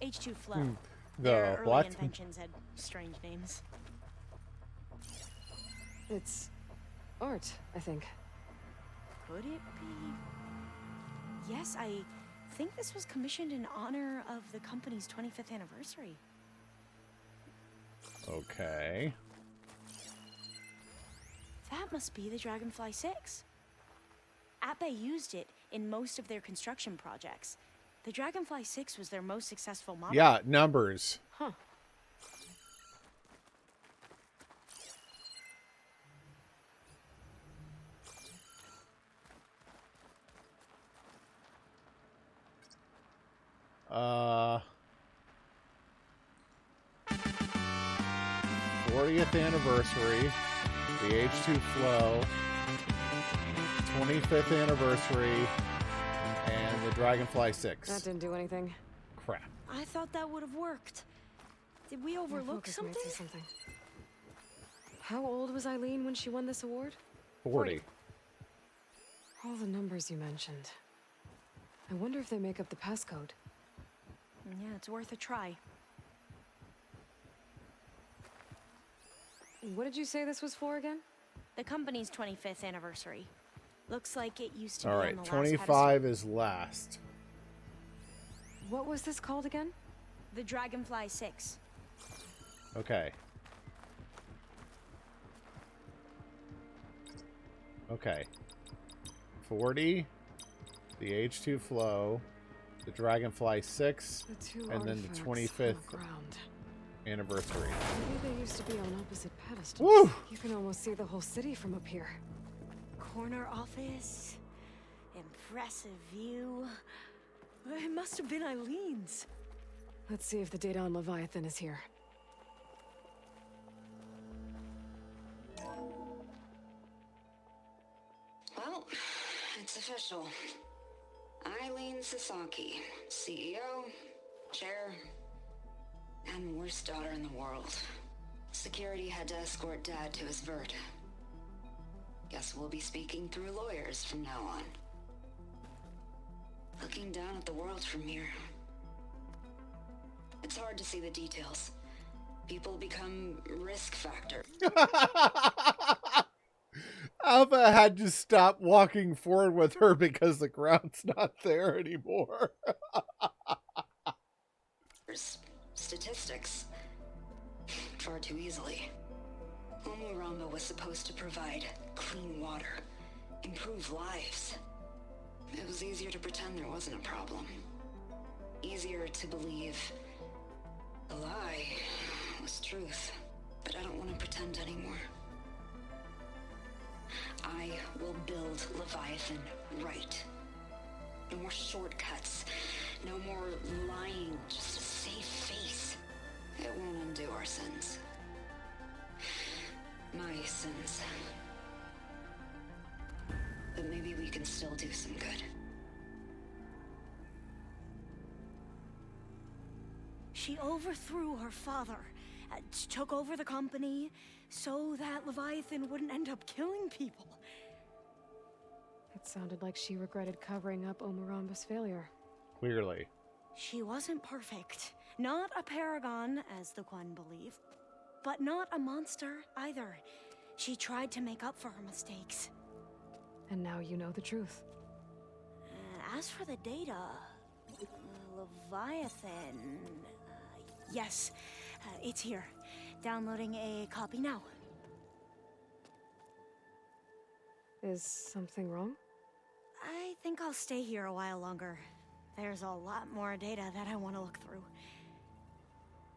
H2 flow. The Their what? early inventions had strange names. It's art, I think. Could it be? Yes, I think this was commissioned in honor of the company's 25th anniversary. Okay. That must be the Dragonfly 6. Ape used it in most of their construction projects. The Dragonfly 6 was their most successful model. Yeah, numbers. Huh. Uh, 40th anniversary, the H2 Flow, 25th anniversary, and the Dragonfly 6. That didn't do anything. Crap. I thought that would have worked. Did we overlook something? How old was Eileen when she won this award? 40. All the numbers you mentioned. I wonder if they make up the passcode. Yeah, it's worth a try. What did you say this was for again? The company's 25th anniversary. Looks like it used to All be right, on the 25 is last. What was this called again? The Dragonfly 6. Okay. Okay. 40, the H2 Flow, the Dragonfly 6, and then the 25th anniversary. Maybe they used to be on opposite pedestals. Woo! You can almost see the whole city from up here. Corner office. Impressive view. It must have been Eileen's. Let's see if the data on Leviathan is here. Well, it's official. Eileen Sasaki, CEO, chair, and worst daughter in the world. Security had to escort Dad to his vert. Guess we'll be speaking through lawyers from now on. Looking down at the world from here. It's hard to see the details. People become risk factor. Alva had to stop walking forward with her because the ground's not there anymore. Statistics. Far too easily. Omuramba was supposed to provide clean water, improve lives. It was easier to pretend there wasn't a problem. Easier to believe the lie was truth. But I don't want to pretend anymore. I will build Leviathan right. No more shortcuts. No more lying just to save face. It won't undo our sins. My sins. But maybe we can still do some good. She overthrew her father, took over the company, so that Leviathan wouldn't end up killing people. It sounded like she regretted covering up Omuramba's failure. Clearly. She wasn't perfect. Not a paragon, as the Quan believe, but not a monster either. She tried to make up for her mistakes. And now you know the truth. As for the data, Leviathan... yes, it's here. Downloading a copy now. Is something wrong? I think I'll stay here a while longer. There's a lot more data that I want to look through.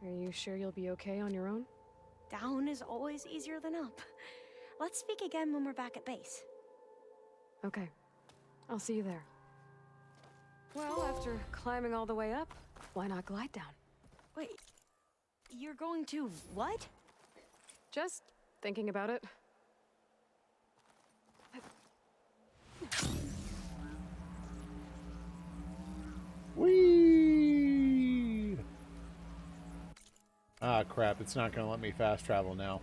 Are you sure you'll be okay on your own? Down is always easier than up. Let's speak again when we're back at base. Okay. I'll see you there. Well, after climbing all the way up, why not glide down? Wait, you're going to what? Just thinking about it. Whee! Ah, crap. It's not going to let me fast travel now.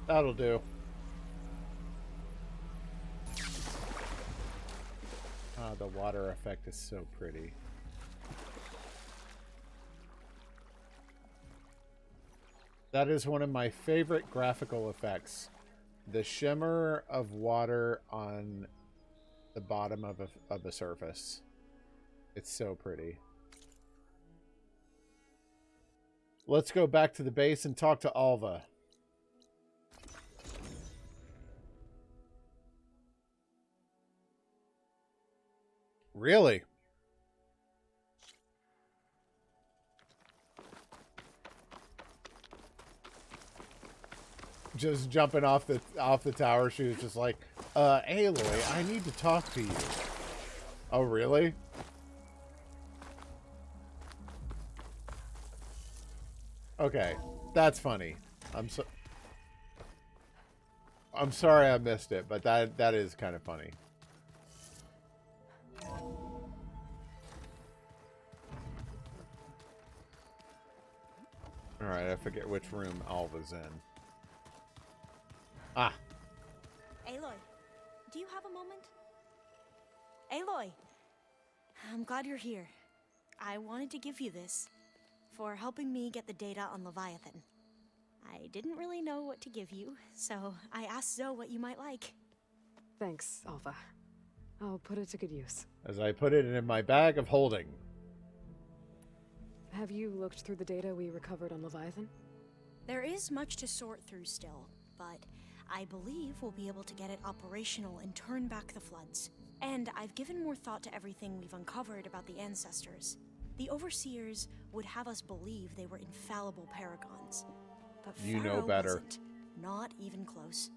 That'll do. Ah, the water effect is so pretty. That is one of my favorite graphical effects. The shimmer of water on the bottom of a surface. It's so pretty. Let's go back to the base and talk to Alva. Really? Just jumping off the tower, she was just like, Aloy, I need to talk to you. Oh, really? Okay, that's funny. I'm sorry I missed it, but that is kind of funny. All right, I forget which room Alva's in. Ah. Aloy, do you have a moment? Aloy, I'm glad you're here. I wanted to give you this for helping me get the data on Leviathan. I didn't really know what to give you, so I asked Zoe what you might like. Thanks, Alva. I'll put it to good use. As I put it in my bag of holding. Have you looked through the data we recovered on Leviathan? There is much to sort through still, but I believe we'll be able to get it operational and turn back the floods. And I've given more thought to everything we've uncovered about the ancestors. The Overseers would have us believe they were infallible paragons. But You Pharaoh know better. wasn't. Not even close.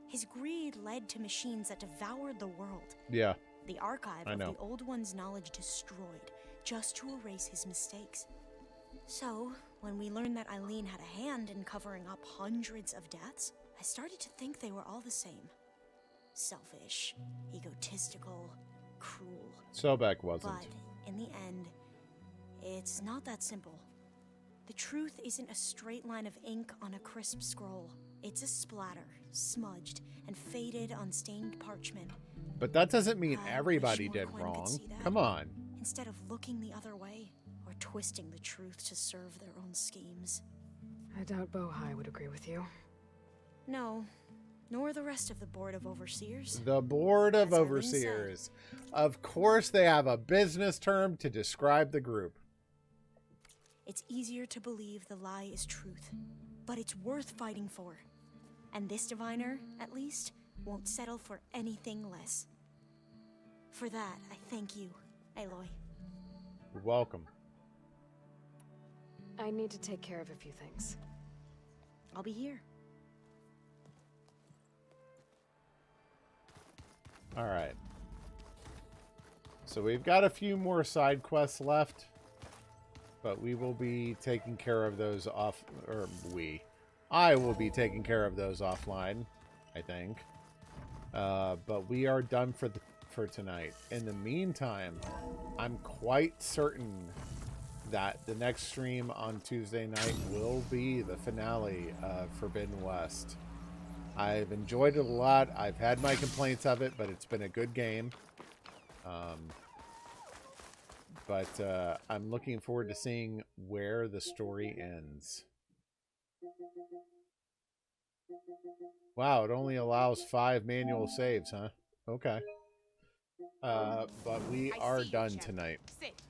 His greed led to machines that devoured the world. Yeah. The archive I of know. the Old One's knowledge destroyed, just to erase his mistakes. So, when we learned that Eileen had a hand in covering up hundreds of deaths, I started to think they were all the same. Selfish, egotistical, cruel. Sobek wasn't. But, in the end, it's not that simple. The truth isn't a straight line of ink on a crisp scroll. It's a splatter, smudged, and faded on stained parchment. But that doesn't mean I everybody wish did more Quinn could wrong. see that. Come on. Instead of looking the other way, or twisting the truth to serve their own schemes. I doubt Bohai would agree with you. No, nor the rest of the Board of Overseers. The Board of As Eileen Overseers. Of course they have a business term to describe the group. It's easier to believe the lie is truth, but it's worth fighting for. And this diviner, at least, won't settle for anything less. For that, I thank you, Aloy. You're welcome. I need to take care of a few things. I'll be here. All right. So we've got a few more side quests left, but we will be taking care of those off, or I will be taking care of those offline, I think. But we are done for tonight. In the meantime, I'm quite certain that the next stream on Tuesday night will be the finale of Forbidden West. I've enjoyed it a lot. I've had my complaints of it, but it's been a good game. But I'm looking forward to seeing where the story ends. Wow, it only allows 5 manual saves, huh? Okay. But we are done tonight. Sit.